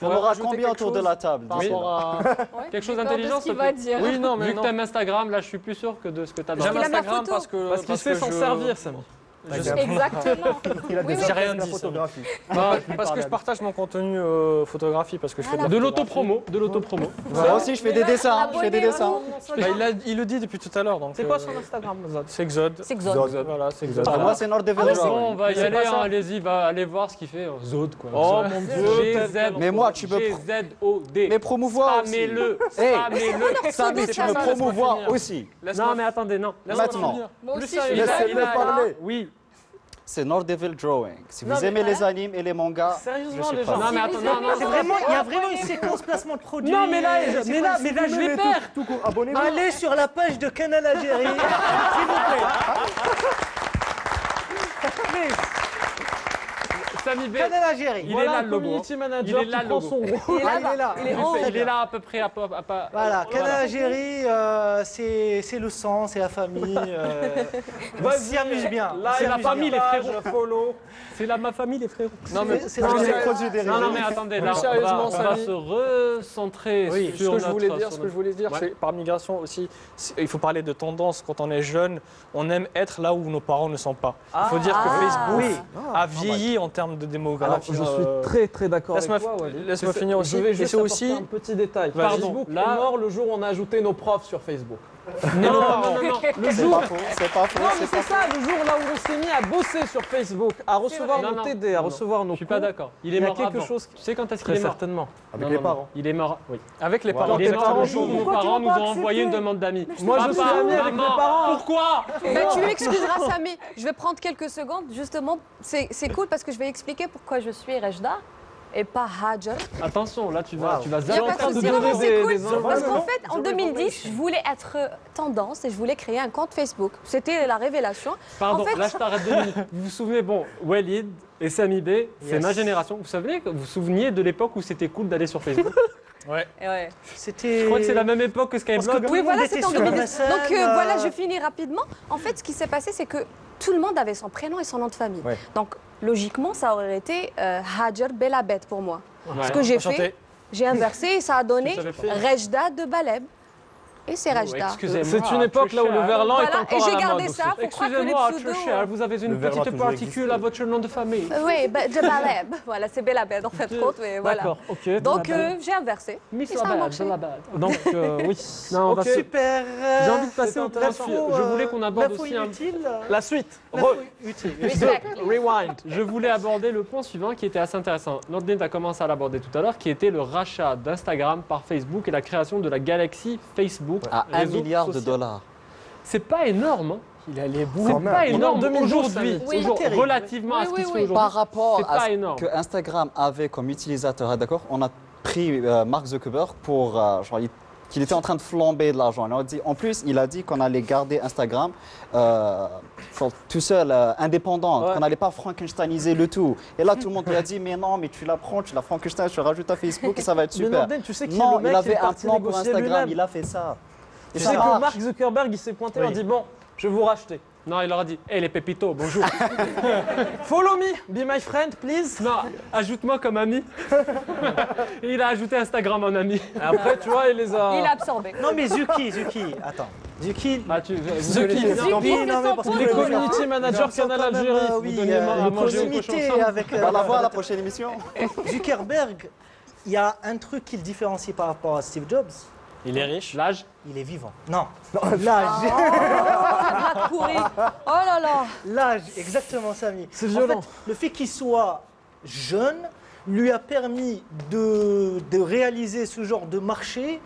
On aura combien autour de la table Par d'ici là rapport à... Quelque chose Peur de d'intelligent, ce qu'il s'il te va plaît. dire. Oui, non, mais Vu que non. t'aimes Instagram, là, je suis plus sûr que de ce que t'as dans J'aime Il a mis la Instagram photo. parce que... Parce qu'il sait s'en servir, Samy. Exactement. Il a Oui, des oui. J'ai rien de la dit. photographie. Parce que je partage mon contenu photographie, parce que je fais de la De photographie. l'autopromo. Moi aussi, je fais des dessins. Je fais des dessins. Bah, il le dit depuis tout à l'heure. donc, C'est quoi son Instagram, Zod? C'est Xod. C'est Xod. Zod. Voilà, c'est Xod. Ah, moi, c'est Nordeville Bon, Drawing. on va y Mais c'est aller, pas ça. hein, allez-y, allez voir ce qu'il fait. Zod, quoi. Oh, mon Dieu. Mais moi, tu peux G-Z-O-D. mais promouvoir aussi. Spammez-le. Hey. Spammez-le. Sammy, tu ça, me ça, promouvoir finir. aussi. Non, mais attendez, non. Maintenant, Moi aussi, sérieux, je suis Laissez-le parler. Oui. c'est Nordeville Drawing. Si Non, vous mais aimez les animes et les mangas, Sérieusement, je sais les pas. gens. Non, mais attends, non, C'est vraiment, il y a vraiment une séquence placement de produits. Non, mais là, C'est mais quoi, là, c'est mais là, je vous vais mettez perdre. Tout court, abonnez-vous. Allez sur la page de Canal Algérie, s'il vous plaît. Samy B. Canal Algérie. Il est là, le logo. Community Il manager est là, qui le prend logo. son rôle. Il est là. Il est là à peu près à Voilà, Canal Algérie, c'est le sang, c'est la famille. On s'y amuse bien. C'est la famille, les Page, frérots. follow. C'est ma famille, les frérots. Non, mais C'est je la- les produits des Non, non, mais attendez, là, Plus sérieusement, on va Samy. se recentrer Oui, sur ce que je voulais dire, Ouais. c'est par migration aussi, il faut parler de tendance. Quand on est jeune, on aime être là où nos parents ne sont pas. Il faut dire que Facebook a vieilli en termes de Alors, démographie. je suis très d'accord avec Laisse-moi toi, Walid. laisse-moi finir aussi. Je vais Et juste c'est apporter aussi. un petit détail. Pardon, Facebook là- est mort le jour où on a ajouté nos profs sur Facebook. Non, le C'est jour. pas faux, c'est pas faux. Non, mais c'est c'est pas ça, le jour là où on s'est mis à bosser sur Facebook, à recevoir Non, nos non, TD, à recevoir nos Je suis pas cours. d'accord. Il est Il y a mort quelque avant. chose Tu sais quand est-ce qu'il Très est mort? certainement. Avec Non, les non, parents. Il est mort, oui. Avec les Voilà. parents. Il est tes mort parents le jour où nos pourquoi tu parents veux nous pas ont envoyé une demande d'amis. Moi, je suis Papa, ami avec mes maman, parents. Pourquoi? Tu m'excuseras, Samy. Je vais prendre quelques secondes. Justement, c'est cool parce que je vais expliquer pourquoi je suis Rejda et pas Hajar. Attention, là tu vas Il y a zaller en pas train de de souci, non, donner non, c'est cool. des infos. Parce qu'en fait, en 2010, je voulais être tendance et je voulais créer un compte Facebook. C'était la révélation. Pardon, En fait- là je t'arrête 2 minutes. Vous vous souvenez, bon, Walid et Samy B, c'est Yes. ma génération. Vous vous souveniez de l'époque où c'était cool d'aller sur Facebook? Et ouais. C'était. Je crois que c'est la même époque que Parce que Skyblog. tout Oui, le monde voilà, était c'était en sur 2010. MSN, Donc voilà, je finis rapidement. En fait, ce qui s'est passé, c'est que tout le monde avait son prénom et son nom de famille. Ouais. Donc logiquement, ça aurait été Hajar Belabet pour moi. Ouais. Ce que j'ai Enchanté. fait, j'ai inversé et ça a donné Tu savais pas. Rejda de Baleb. Et c'est Rejda. Excusez-moi. C'est une époque là où le verlan est Voilà, encore et j'ai à la gardé mode ça aussi. pour croire que les Excusez-moi, pseudos... Tricia, vous avez une Le verlan a petite toujours particule existé. à votre nom de famille. Oui, de Baleb. Voilà, c'est Belabed en fait, compte, mais voilà. D'accord, ok. Donc j'ai inversé. Miss Et ça a Labad, marché. Labad. Donc, oui. Non, on va Ok. se- Super. J'ai envie de passer au intéressant. profil. Je voulais qu'on aborde l'info aussi un. inutile. La suite. L'info utile. Rewind. Je voulais aborder le point suivant qui était assez intéressant. Nordin a commencé à l'aborder tout à l'heure, qui était le rachat d'Instagram par Facebook et la création de la galaxie Facebook. À 1 réseau milliard de social. dollars. C'est pas énorme, hein. Il allait C'est bourrer. pas énorme 2012, aujourd'hui, Oui. aujourd'hui, relativement à ce qui se fait aujourd'hui. Par rapport C'est à pas ce énorme. que Instagram avait comme utilisateur, hein, d'accord, on a pris Mark Zuckerberg pour qu'il était en train de flamber de l'argent. En plus, il a dit qu'on allait garder Instagram tout seul, indépendant, Ouais. qu'on n'allait pas frankensteiniser le tout. Et là, tout le monde lui a dit, mais non, mais tu la prends, tu la Frankenstein, tu la rajoutes à Facebook et ça va être Mais super. Nordin, tu sais qui est Non, le mec il qui avait est un parti plan pour négocier Instagram, lui-même. il a fait ça. Et Tu ça sais que marche. Mark Zuckerberg, il s'est pointé, Oui. il a dit, bon, je vais vous racheter. Non, il leur a dit « Hey les pépitos, bonjour !» Follow me, be my friend, please. Non, ajoute-moi comme ami. Et il a ajouté Instagram en ami. Et après, tu vois, il les a... Il a absorbé. Non mais Zuki, attends. Zuki. Ah, tu, vous Zuki. connaissez bien. Oui, non, mais parce que Les community managers Canal Algérie. oui, Vous donnez à une manger aux proximité cochons avec. On va la voir à la prochaine émission. Zuckerberg, il y a un truc qui le différencie par rapport à Steve Jobs. Il est riche. L'âge. Il est vivant. Non, l'âge. Ça va courir. Oh là là. L'âge, exactement, Samy. C'est En violent. fait, le fait qu'il soit jeune lui a permis de réaliser ce genre de marché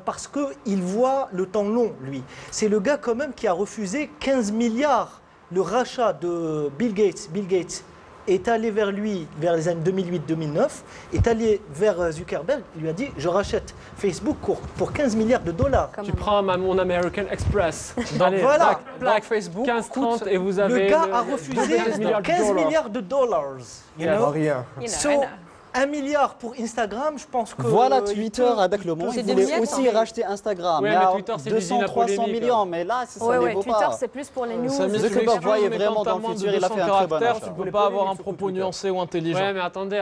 parce qu'il voit le temps long, lui. C'est le gars quand même qui a refusé 15 milliards. Le rachat de Bill Gates. Bill Gates est allé vers lui vers les années 2008-2009, est allé vers Zuckerberg, il lui a dit « Je rachète Facebook pour 15 milliards de dollars ». Comme Tu prends mon American Express. Allez, voilà. Black Facebook. 15-30 et vous avez. Le gars a refusé 15 milliards de dollars. You Yeah. know? Rien. So, 1 milliard pour Instagram, je pense que. Voilà il Twitter peut- avec le monde. C'est Il des voulait miettes, aussi hein. racheter Instagram. Ouais, Il y a mais Twitter, c'est l'usine à 200-300 polémique, millions, mais là, ça Ouais, ne ouais, vaut Twitter, pas. c'est plus pour les news. Samy, tu Zuckerberg m'excuses, voyait mais vraiment quand t'as dans le moins de futur, il a fait 200 un très bon caractères, achat. tu peux pas avoir un propos nuancé ou intelligent. Ouais, mais attendez,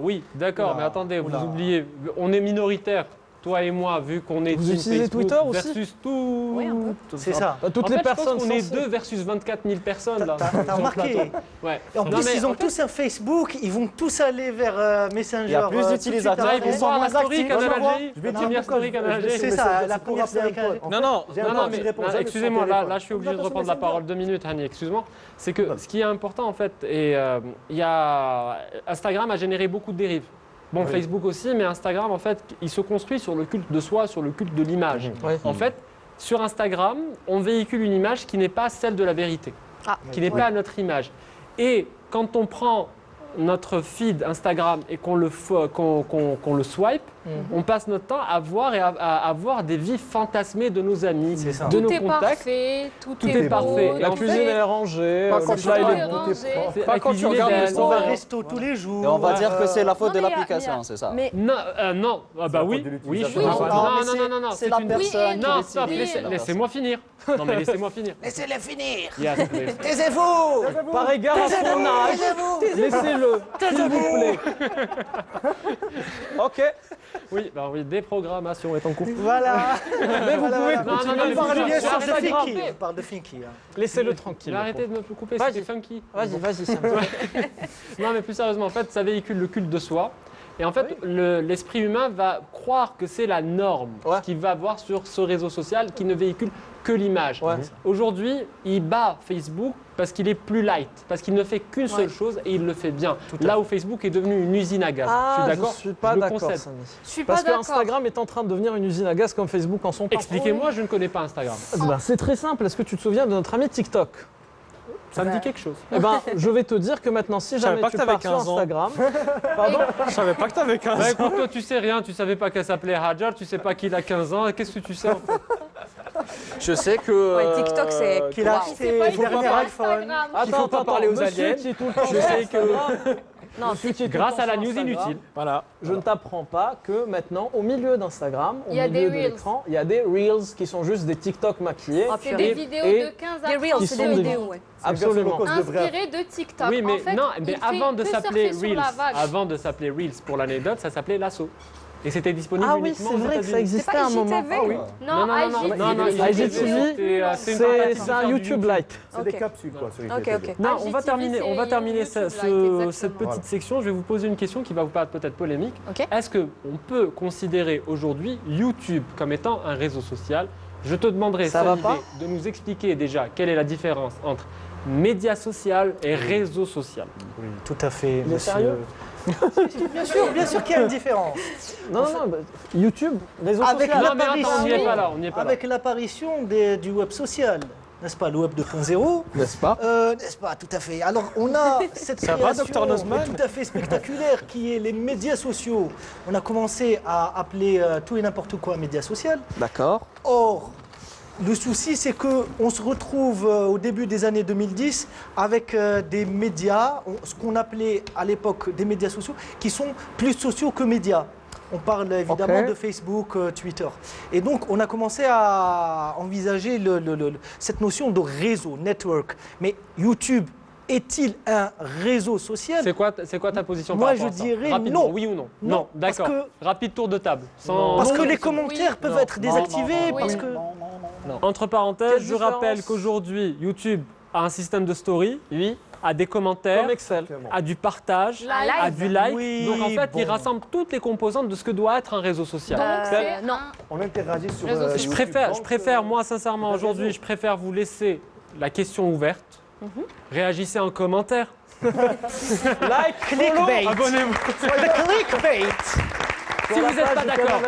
oui, d'accord, Oula, mais attendez, oula. vous oubliez, on est minoritaire, toi et moi, vu qu'on est Vous team utilisez Facebook Twitter aussi versus tout. Oui, un peu. C'est ça. Bah, toutes En les fait, personnes je pense qu'on est censées. 2 versus 24 000 personnes là. T'as sur le remarqué. plateau. Ouais. Et en Non, plus, mais ils ont en fait, tous un Facebook, ils vont tous aller vers Messenger. Il y a plus tout de d'utilisateurs, suite Ils vont après. voir la moins story actifs. Canal Je vois. Algérie. Je vais La dire première pourquoi story Canal Algérie. C'est ça, la première story Canal Non, non, J'ai un non, pote mais qui répond là, jamais sur excusez-moi, son là, téléphone. je suis obligé de Sur reprendre la Messenger. parole 2 minutes, Hani, excuse-moi. C'est que ce qui est important en fait, et il y a Instagram a généré beaucoup de dérives. Bon, Facebook aussi, mais Instagram en fait, il se construit sur le culte de soi, sur le culte de l'image. Ouais. En fait, sur Instagram, on véhicule une image qui n'est pas celle de la vérité, Ah, qui n'est pas notre image. Et quand on prend notre feed Instagram et qu'on le swipe, on passe notre temps à voir et à voir des vies fantasmées de nos amis, C'est ça. de Tout nos est contacts. parfait, tout Tout est est beau, parfait. La En cuisine fait, elle est rangée, pas le quand plat il est tu beau. rangé. C'est Pas la quand tu cuisine regardes est le belle. On va Ouais. resto tous les jours. Et on va dire que c'est la faute Non, de mais il y a- l'application, c'est ça. Mais Non, ah bah la oui, faute de oui, je suis l'utilisateur. d'accord. Non, mais Non, c'est la une- personne qui Non, décide. stop, C'est la laissez-moi finir. Non, mais laissez-moi finir. Laissez-les finir. Yes, please. Taisez-vous. Par égard à son âge, laissez-le, s'il vous plaît. Ok, Oui, bah oui, déprogrammation est en cours. Voilà. mais vous pouvez Non, continuer. non, On parle mais bien c'est sûr de Instagram. Finky. On parle de Finky. hein. Laissez-le tranquille. Arrêtez de me couper, Vas-y. c'était funky. Vas-y, Sam. Non, mais plus sérieusement, en fait, ça véhicule le culte de soi. Et en fait, l'esprit humain va croire que c'est la norme, Ouais. ce qu'il va voir sur ce réseau social qui ne véhicule que l'image. Ouais. Aujourd'hui, il bat Facebook parce qu'il est plus light, parce qu'il ne fait qu'une seule chose et il le fait bien. Là où Facebook est devenu une usine à gaz. Ah, je suis d'accord. je suis pas je le d'accord, concède. Samy. Je suis Parce pas d'accord. qu'Instagram est en train de devenir une usine à gaz comme Facebook en son temps. Expliquez-moi, je ne connais pas Instagram. Ben, c'est très simple. Est-ce que tu te souviens de notre ami TikTok? Ça me dit quelque chose. Eh ben, je vais te dire que maintenant, si savais jamais pas tu que t'avais pars sur 15 ans. Instagram, pardon, Je savais pas que t'avais 15 Bah ans. écoute, toi tu sais rien, tu savais pas qu'elle s'appelait Hajar, tu sais pas qu'il a 15 ans, qu'est-ce que tu sais en fait? Je sais que. Ouais, TikTok, c'est- Qu'il a Waouh. acheté C'est pas le dernier sur iPhone. Instagram. Il faut pas parler aux monsieur aliens. qui est tout le temps Je sur sais que. Instagram, Non, monsieur qui est tout le Grâce temps à la sur news Instagram, inutile. Voilà. Je ne t'apprends pas que maintenant, au milieu d'Instagram, au Il y a milieu des de Reels. l'écran, il y a des Reels qui sont juste des TikTok maquillés. Ah, C'est purée. des vidéos et de 15 à Des 30 Reels, c'est des sont des- vidéos, ouais. Absolument. inspirées de TikTok. Oui, mais En fait, non, il mais fait avant de que s'appeler surfer sur Reels, la vague. avant de s'appeler Reels pour l'anecdote, ça s'appelait Lasso. Et c'était disponible Ah oui, uniquement c'est aux vrai que ça États-Unis. existait C'est pas à un moment. IGTV? Ah oui. Non, IGTV, c'est un YouTube like. C'est des Ok. capsules, quoi, sur Ok, IGTV. ok. Non, Ah, on va IGTV, terminer, c'est on va terminer YouTube, là, cette exactement. petite Voilà. section. Je vais vous poser une question qui va vous paraître peut-être polémique. Ok. Est-ce qu'on peut considérer aujourd'hui YouTube comme étant un réseau social? Je te demanderai, Ça va Salihé, de nous expliquer déjà quelle est la différence entre média social et réseau social. Oui, tout à fait, Il est monsieur. sérieux Bien sûr qu'il y a une différence. Non, non, bah, YouTube, réseau Avec social. Non, mais attends, on n'y est l'apparition- pas là, on n'y est pas là. Avec l'apparition du web social, n'est-ce pas, le web 2.0, N'est-ce pas? n'est-ce pas, tout à fait. Alors, on a cette Ça va, création Dr Nozman tout à fait spectaculaire qui est les médias sociaux. On a commencé à appeler tout et n'importe quoi médias social. D'accord. Or, le souci, c'est qu'on se retrouve au début des années 2010 avec des médias, ce qu'on appelait à l'époque des médias sociaux, qui sont plus sociaux que médias. On parle évidemment Ok. de Facebook, Twitter. Et donc, on a commencé à envisager cette notion de réseau, network. Mais YouTube est-il un réseau social? C'est quoi ta position Moi, par rapport je à ça dirais Rapidement, non. oui ou non? Non, parce d'accord. que- Rapide tour de table. Sans... Parce que Non, les non, commentaires Oui. peuvent Non, être désactivés, non, parce oui. que... Entre parenthèses, Quelle je différence rappelle qu'aujourd'hui, YouTube a un système de story, Oui. a des commentaires, Comme Excel. a du partage, Live. a du like. Oui, Donc en fait, il bon. rassemble toutes les composantes de ce que doit être un réseau social. Non. On interagit sur Réseaux sociaux. Je YouTube, préfère, donc, moi sincèrement t'as aujourd'hui, raison. je préfère vous laisser la question ouverte. Réagissez en commentaire. Like, Clickbait. Abonnez-vous. Le clickbait. Si vous n'êtes pas d'accord,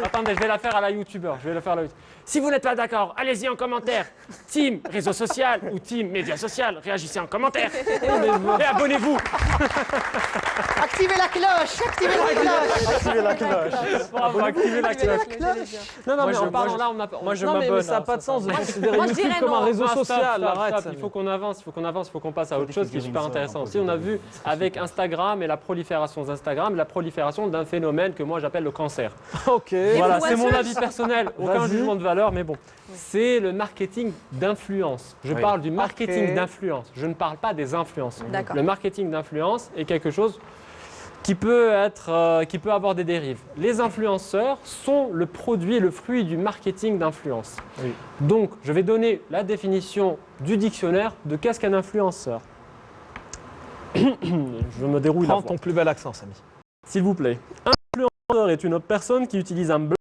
attendez, je vais la faire à la youtubeur. Je vais la faire à la Si vous n'êtes pas d'accord, allez-y en commentaire. Team réseau social ou team média social, réagissez en commentaire. Et abonnez-vous. Activez la cloche, activez la cloche. Activez la cloche. Bravo, activez la cloche. Non, Moi, mais je- en parlant moi, là, on a. Moi, je Non, mais m'abonne. ça n'a hein, pas de sens de va. considérer Moi, je YouTube dirais comme un non. réseau Non, stop, social. stop, Arrête. stop. Il faut qu'on avance, il faut qu'on passe à autre des chose qui est super figurines, ça, intéressant on aussi. peut On a dire. vu avec Instagram et la prolifération d'Instagram, la prolifération d'un phénomène que moi j'appelle le cancer. Ok. Voilà, c'est mon influenceurs. avis personnel, aucun Vas-y. jugement de valeur, mais bon. C'est le marketing d'influence. Je Oui. parle du marketing Ok. d'influence. Je ne parle pas des influences. D'accord. Le marketing d'influence est quelque chose qui peut avoir des dérives. Les influenceurs sont le produit, le fruit du marketing d'influence. Oui. Donc, je vais donner la définition du dictionnaire de qu'est-ce qu'un influenceur. Je me déroule la Prends voix. ton plus bel accent, Samy. S'il vous plaît. Un influenceur est une personne qui utilise un blog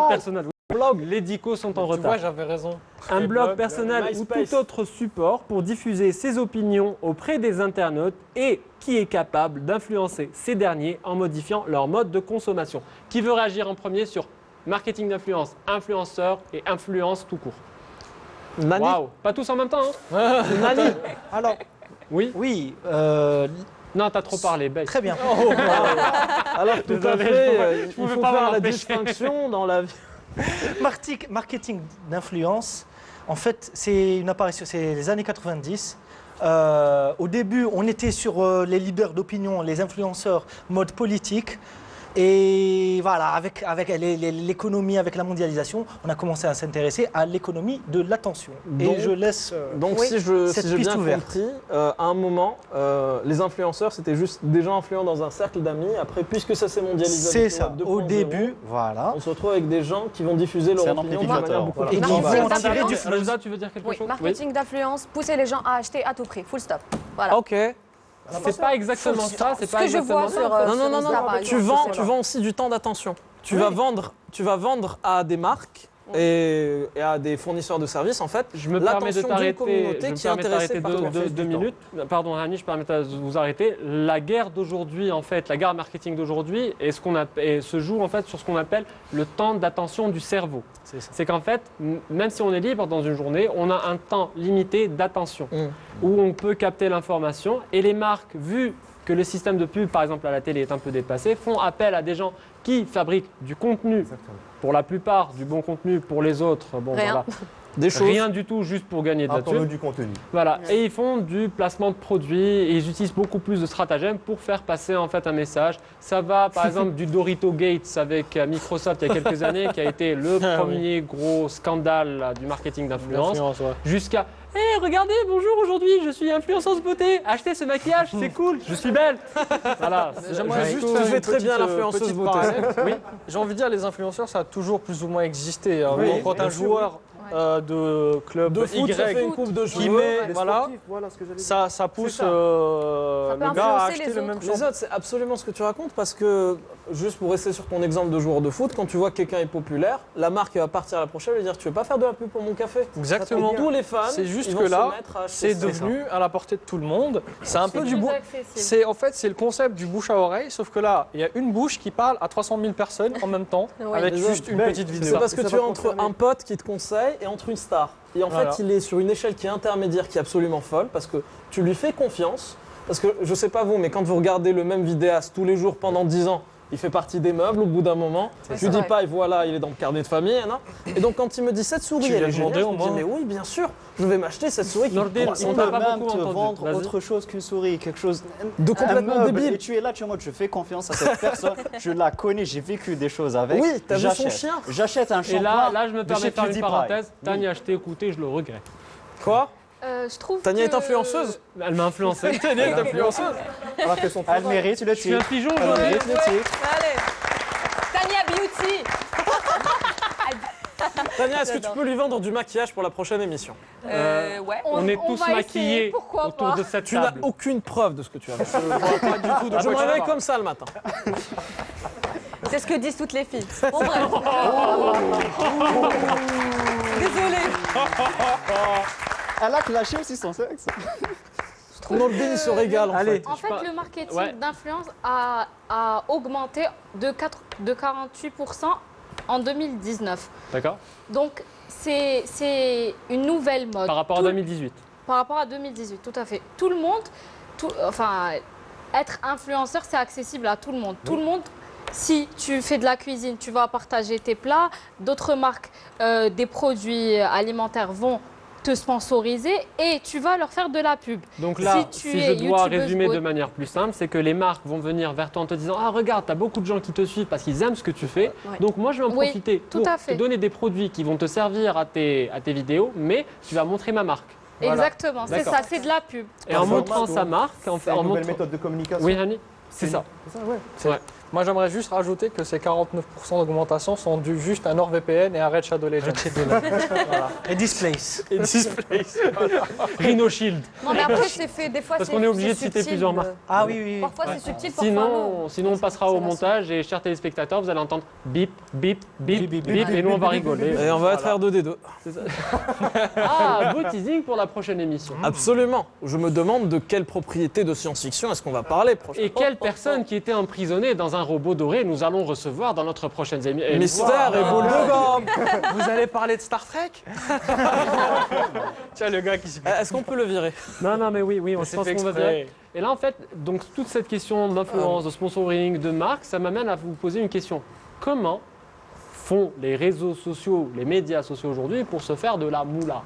personnel. Blog, les dicos sont en Tu retard. vois, j'avais raison. Un Les blog blogs, personnel ou MySpace. tout autre support pour diffuser ses opinions auprès des internautes et qui est capable d'influencer ces derniers en modifiant leur mode de consommation. Qui veut réagir en premier sur marketing d'influence, influenceur et influence tout court? Nani. Waouh, pas tous en même temps, hein? Nani. Alors, Oui? oui, Non, t'as trop parlé, Beck. très bien. Alors tout à Désolé, fait, je il pouvais faut pas m'en faire la empêcher. distinction dans la vie. Marketing d'influence, en fait, c'est une apparition, c'est les années 90. Au début, on était sur les leaders d'opinion, les influenceurs, mode politique. Et voilà, avec l'économie, avec la mondialisation, on a commencé à s'intéresser à l'économie de l'attention. Et Donc- je laisse... Donc oui, si cette j'ai piste bien ouverte. compris, à un moment, les influenceurs c'était juste des gens influents dans un cercle d'amis. Après, puisque ça s'est mondialisé, C'est avec ça, le au 2.0, début, voilà. on se retrouve avec des gens qui vont diffuser leur C'est un opinion de amplificateur, manière beaucoup voilà. plus Et qui Marketing vont globale. tirer du d'influence. flux. Rajda, tu veux dire quelque Oui, chose? marketing d'influence, pousser les gens à acheter à tout prix, full stop. Voilà. Ok. C'est pas exactement ça, c'est Ce pas que je exactement vois ça. sur. Non, sur Insta, par tu exemple, vends aussi du temps d'attention. Tu vas vendre à des marques et à des fournisseurs de services, en fait, Je me permets de l'attention d'une t'arrêter communauté qui est intéressée par toi. deux minutes. Pardon, Hani, je permets de vous arrêter. La guerre d'aujourd'hui, en fait, la guerre marketing d'aujourd'hui, se joue en fait sur ce qu'on appelle le temps d'attention du cerveau. C'est qu'en fait, même si on est libre dans une journée, on a un temps limité d'attention où on peut capter l'information. Et les marques, vu que le système de pub, par exemple à la télé, est un peu dépassé, font appel à des gens qui fabriquent du contenu. Pour la plupart, du bon contenu. Pour les autres, bon, Rien. voilà. Des choses. Rien du tout, juste pour gagner de la Apporte-nous thune. du contenu. Voilà, et ils font du placement de produits et ils utilisent beaucoup plus de stratagèmes pour faire passer en fait un message. Ça va par exemple du Dorito Gates avec Microsoft il y a quelques années qui a été le premier gros scandale là, du marketing d'influence jusqu'à hey, regardez, bonjour, aujourd'hui je suis influenceuse beauté, achetez ce maquillage, c'est cool, je suis belle. Voilà, J'aimerais juste tu faire fais une très bien petite, l'influenceuse petite beauté. parallèle. Oui, j'ai envie de dire, les influenceurs, ça a toujours plus ou moins existé. Hein. Oui, Quand bien un sûr, joueur de club De foot, ça fait Y une coupe de qui cheveux. met, voilà, Sportif, voilà ce que j'allais dire. ça pousse Ça peut le gars à influencer acheter les le autres. même Les champion. autres, c'est absolument ce que tu racontes parce que, juste pour rester sur ton exemple de joueur de foot, quand tu vois que quelqu'un est populaire, la marque va partir à la prochaine et dire tu veux pas faire de la pub pour mon café? Exactement. Tous les fans, C'est juste ils que vont là, se mettre à acheter c'est ça. devenu à la portée de tout le monde. C'est un peu du plus bouche. accessible. En fait, c'est le concept du bouche à oreille, sauf que là, il y a une bouche qui parle à 300 000 personnes en même temps, Oui. avec Les juste autres, une mais petite c'est vidéo. C'est parce que Ça tu va es entre concerner. un pote qui te conseille et entre une star. Et en Voilà. fait, il est sur une échelle qui est intermédiaire, qui est absolument folle, parce que tu lui fais confiance. Parce que je sais pas vous, mais quand vous regardez le même vidéaste tous les jours pendant 10 ans, il fait partie des meubles au bout d'un moment. Je lui dis vrai. pas, et voilà, il est dans le carnet de famille. Hein. Et donc quand il me dit cette souris, Tu elle lui as est géniale, demandé je au me dis moins mais oui, bien sûr, je vais m'acheter cette souris qui Nordin, coûte on On t'a peut pas même beaucoup te entendu. vendre Vas-y. autre chose qu'une souris, quelque chose de un complètement meuble. débile. Et tu es là, tu es en mode, je fais confiance à cette personne, je la connais, j'ai vécu des choses avec. Oui, t'as vu son j'achète. chien. J'achète un Et shampoing. là, je me de permets chez de faire une PewDiePie. parenthèse. Oui. Tania, je t'ai écouté, je le regrette. Quoi Je trouve Tania est que- influenceuse. Elle m'a influencé. Tania est influenceuse. Elle a fait son Elle travail. mérite le Je suis un titre. pigeon Elle aujourd'hui. mérite le titre. Allez. Tania Beauty. Tania, est-ce que tu peux lui vendre du maquillage pour la prochaine émission? Ouais. On est tous va essayer, maquillés pourquoi autour pas. de cette Tu n'as table. aucune preuve de ce que tu as fait. Je vois pas du tout de Je me quoi tu réveille parles. comme ça le matin. C'est ce que disent toutes les filles. Bon, bref. Désolée. Elle a clashé aussi son sexe. Nordin, il se régale en Allez. fait. En fait, le marketing Ouais. d'influence a augmenté de 48% en 2019. D'accord. Donc, c'est une nouvelle mode. Par rapport à Tout- 2018. Par rapport à 2018, tout à fait. Tout le monde, enfin, être influenceur, c'est accessible à tout le monde. Tout le monde, si tu fais de la cuisine, tu vas partager tes plats. D'autres marques, des produits alimentaires vont te sponsoriser et tu vas leur faire de la pub. Donc là, Si tu si es je dois youtubeuse résumer de beauté- manière plus simple, c'est que les marques vont venir vers toi en te disant « Ah, regarde, tu as beaucoup de gens qui te suivent parce qu'ils aiment ce que tu fais. Ouais. Donc moi, je vais en Oui, profiter tout pour à te fait. donner des produits qui vont te servir à tes vidéos, mais tu vas montrer ma marque. Voilà. Exactement, c'est D'accord. ça, c'est de la pub. Et en Performance, montrant sa marque, en C'est une en nouvelle montrant... méthode de communication. Oui, Hani, c'est ça. C'est ça, ouais. Moi, j'aimerais juste rajouter que ces 49% d'augmentation sont dus juste à NordVPN et à Red Shadow Legends. Voilà. Et Displace. Et Displace. Rhino Shield. Non, mais après, c'est fait. Des fois, Parce c'est- qu'on est obligé c'est de citer subtil, plusieurs marques. Ah oui, oui, oui. Parfois, c'est subtil, parfois non. Sinon, on passera au C'est la montage et chers téléspectateurs, vous allez entendre bip, bip, bip, Bip, bip, bip, et nous on va rigoler. Et on va être R2D2. Ah, beau teasing pour la prochaine émission. Absolument. Je me demande de quelle propriété de science-fiction est-ce qu'on va parler prochainement. Et quelle personne qui était emprisonnée dans un robot doré nous allons recevoir dans notre prochaine émission. Mystère et boule de gomme. Vous allez parler de Star Trek? Tiens, le gars qui s'est Est-ce qu'on peut le virer? Non, mais oui, on C'est se pense fait qu'on va exprès. dire. Et là, en fait, donc toute cette question d'influence, de sponsoring, de marque, ça m'amène à vous poser une question. Comment font les réseaux sociaux, les médias sociaux aujourd'hui pour se faire de la moula?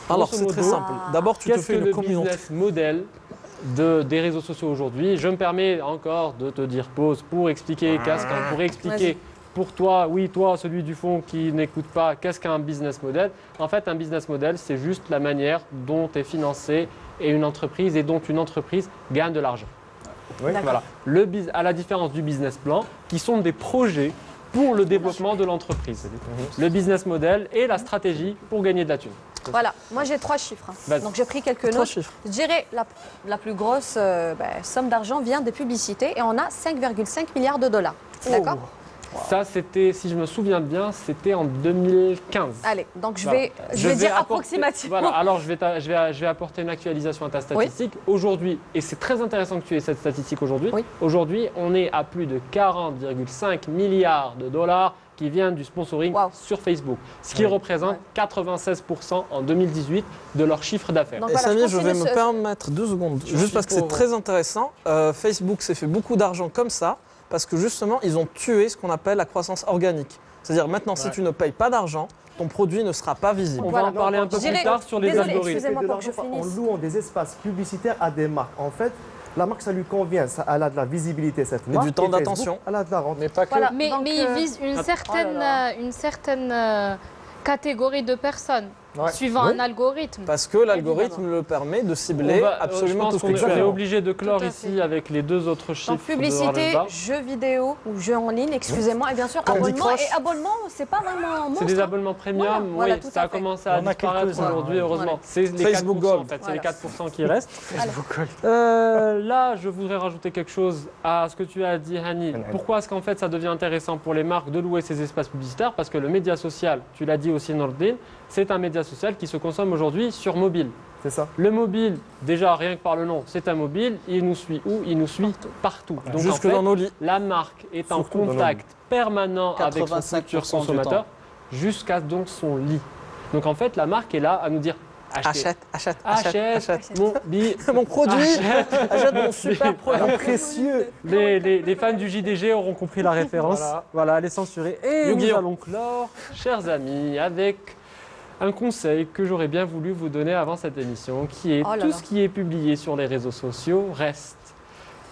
Alors, Grosso c'est très modo, simple. D'abord, tu te Qu'est-ce fais que une le communauté. business model des réseaux sociaux aujourd'hui? Je me permets encore de te dire pause pour expliquer pour expliquer pour toi, oui, toi, celui du fond qui n'écoute pas, qu'est-ce qu'un business model? En fait, un business model, c'est juste la manière dont est financée une entreprise et dont une entreprise gagne de l'argent. Oui. Voilà. À la différence du business plan, qui sont des projets pour le développement de l'entreprise. Le business model et la stratégie pour gagner de la thune. Voilà, moi j'ai 3 chiffres. Vas-y. Donc j'ai pris quelques 3 notes. chiffres. Je dirais la plus grosse somme d'argent vient des publicités et on a 5,5 milliards de dollars. D'accord? Ça, c'était, si je me souviens bien, c'était en 2015. Allez, donc je Voilà. vais dire apporter- approximativement. Voilà, alors je vais apporter une actualisation à ta statistique. Aujourd'hui, et c'est très intéressant que tu aies cette statistique aujourd'hui, Oui. aujourd'hui, on est à plus de 40,5 milliards de dollars qui viennent du sponsoring Wow. sur Facebook, ce qui représente 96% en 2018 de leur chiffre d'affaires. Donc Et voilà, Samy, je continue vais me ce- permettre 2 secondes, juste parce que c'est très intéressant. Facebook s'est fait beaucoup d'argent comme ça, parce que justement, ils ont tué ce qu'on appelle la croissance organique. C'est-à-dire maintenant, si tu ne payes pas d'argent, ton produit ne sera pas visible. On Voilà. va en parler un peu Je plus dirais- tard sur les désolé, algorithmes. excusez-moi de pour que je l'argent en finisse. louant des espaces publicitaires à des marques. En fait, la marque, ça lui convient. Elle a de la visibilité, cette marque. du temps Facebook, d'attention. Elle a de la rente. Mais pas que. Voilà. Mais, Donc, mais ils visent une certaine catégorie de personnes, Ouais. suivant un algorithme. Parce que l'algorithme le permet de cibler absolument je tout pense ce que qu'on tu est fais. obligé de clore Tout à ici fait. avec les deux autres chiffres. Donc publicité, de Rajda. jeux vidéo ou jeux en ligne, excusez-moi, et bien sûr Candy abonnement. Crush. Et abonnement, c'est pas vraiment un C'est monstre. des hein. abonnements premium, Voilà, oui, voilà, tout ça à a fait. commencé à Il y en a disparaître quelques-uns, aujourd'hui, ouais. heureusement. Voilà. C'est les Facebook 4% Gold. en fait, c'est Voilà. les 4% qui restent. Voilà. Là, je voudrais rajouter quelque chose à ce que tu as dit, Hani. Pourquoi est-ce qu'en fait ça devient intéressant pour les marques de louer ces espaces publicitaires? Parce que le média social, tu l'as dit aussi Nordin, c'est un média social qui se consomme aujourd'hui sur mobile. C'est ça. Le mobile, déjà rien que par le nom, c'est un mobile, il nous suit où? Il nous suit partout. Donc Jusque en fait, dans nos lits. la marque est en Surtout dans contact permanent avec son 85% futur du consommateur temps. jusqu'à donc son lit. Donc en fait, la marque est là à nous dire achetez. Achète mon billet. Mon produit, achète mon super produit. Précieux. Les fans du JDG auront compris la référence. Voilà, elle est censurée. Et nous Yu-Gi-Oh! allons clore, chers amis, avec un conseil que j'aurais bien voulu vous donner avant cette émission, qui est Oh là tout là. ce qui est publié sur les réseaux sociaux reste.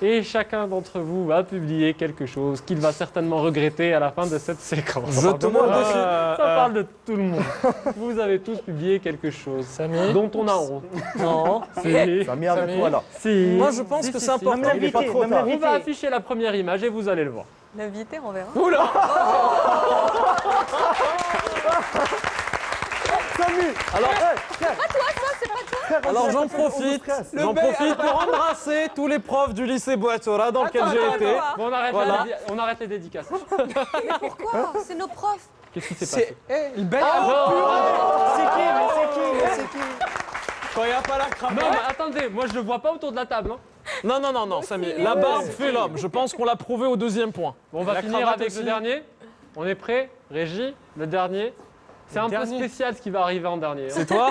Et chacun d'entre vous va publier quelque chose qu'il va certainement regretter à la fin de cette séquence. Je te mets au défi. Ça parle de tout le monde. Vous avez tous publié quelque chose Samy. dont on a honte. Non. Si. Ça met avec Samy. toi là. Si. Moi, je pense Si, que si, c'est si. important. Même il est pas l'invité, trop même tard. On l'invité. va afficher la première image et vous allez le voir. L'invité, on verra. Salut. Alors, alors j'en On nous profite, stresse. pour embrasser tous les profs du lycée Boatora dans lequel j'ai été. Bon, Voilà. on arrête les dédicaces. Pourquoi? C'est nos profs. Qu'est-ce qui s'est passé? Il baigne C'est qui? quand il n'y a pas la Non, cravate. mais attendez, moi je le vois pas autour de la table. Hein. Non, Samy, la barbe fait l'homme. Je pense qu'on l'a prouvé au deuxième point. Bon, on va La finir cravate avec aussi. le dernier. On est prêt? Régie, le dernier. C'est un peu dernier. spécial ce qui va arriver en dernier. C'est toi?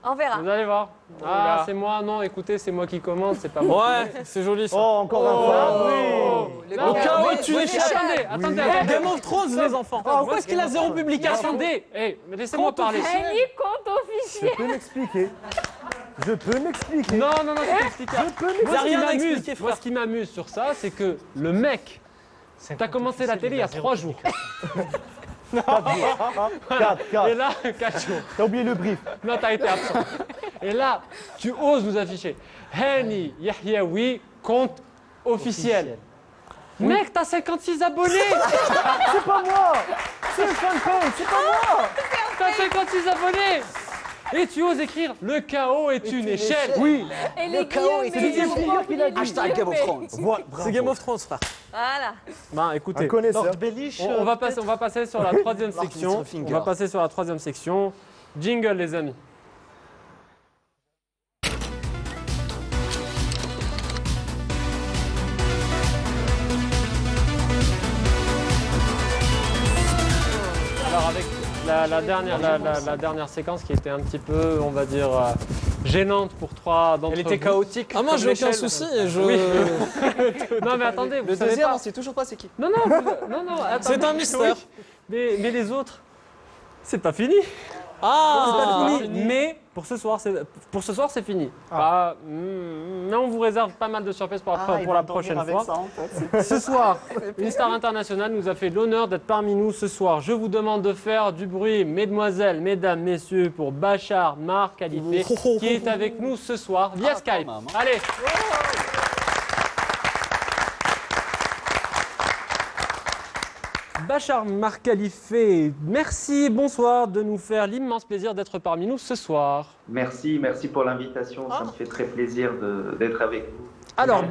On verra. Vous allez voir. là. Ah, c'est moi. Non, écoutez, c'est moi qui commande, c'est pas moi. Ouais, c'est joli ça. Oh, encore un fois. Oui. Non, Au cas où tu oui, es attendez. Game of Thrones, les enfants. Pourquoi est-ce qu'il a zéro publication? Attendez, mais laissez-moi parler. Henny, compte officiel. Je peux m'expliquer. Je peux m'expliquer. Non, c'est explicable. Je peux Moi, m'expliquer. ce qui rien à m'amuse- expliquer, frère. moi, ce qui m'amuse sur ça, c'est que le mec, t'as commencé la télé il y a 3 jours. 4. Et là, 4 jours. T'as oublié le brief. Non, t'as été absent. Et là, tu oses nous afficher Hani Yahyaoui, compte officiel. Mec, t'as 56 abonnés. C'est pas moi. C'est le fanpage. C'est pas moi. T'as 56 abonnés. Et tu oses écrire le chaos est une échelle. Oui. Et les guillemets, Didier Bouillard qui l'a dit. Hashtag Game of Thrones. Voilà, bravo. C'est Game of Thrones, frère. Voilà. Ben, écoutez, Un connaisseur. Lord Bellish. on va passer sur la troisième Martin section. Finger. On va passer sur la troisième section. Jingle, les amis. Alors avec la dernière séquence qui était un petit peu, on va dire, gênante pour 3 d'entre vous. Elle était chaotique. Ah, moi, j'ai Comme aucun l'échelle. souci. Et je... Oui. Non mais attendez, vous Le savez deuxième, pas. on sait toujours pas c'est qui. Non, attendez. C'est un mystère. Oui. Mais les autres, c'est pas fini. Ah, C'est pas fini. Mais pour ce soir, c'est fini. Mais on vous réserve pas mal de surprises pour la prochaine fois. Ça, en fait. Ce soir, une star internationale nous a fait l'honneur d'être parmi nous ce soir. Je vous demande de faire du bruit, mesdemoiselles, mesdames, messieurs, pour Bachar Mar Khalife, qui est avec nous ce soir via Skype. quand même, hein. Allez. Bachar Markhalifé, merci, bonsoir de nous faire l'immense plaisir d'être parmi nous ce soir. Merci pour l'invitation, ça me fait très plaisir d'être avec vous. Alors,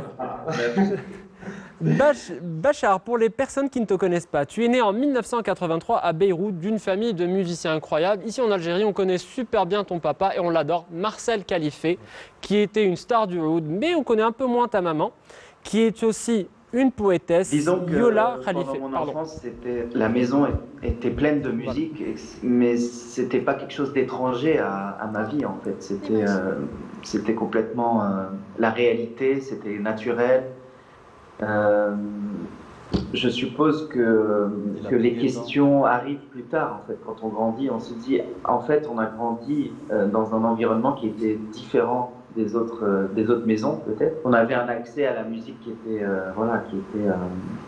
Bachar, pour les personnes qui ne te connaissent pas, tu es né en 1983 à Beyrouth d'une famille de musiciens incroyables. Ici en Algérie, on connaît super bien ton papa et on l'adore, Marcel Khalifé, qui était une star du oud, mais on connaît un peu moins ta maman, qui est aussi une poétesse, Disons que Yola pendant Khalifé. mon enfance, la maison était pleine de musique, mais c'était pas quelque chose d'étranger à ma vie en fait. C'était complètement la réalité, c'était naturel. Je suppose que les questions arrivent plus tard en fait. Quand on grandit, on se dit en fait on a grandi dans un environnement qui était différent des autres maisons peut-être. On avait un accès à la musique qui était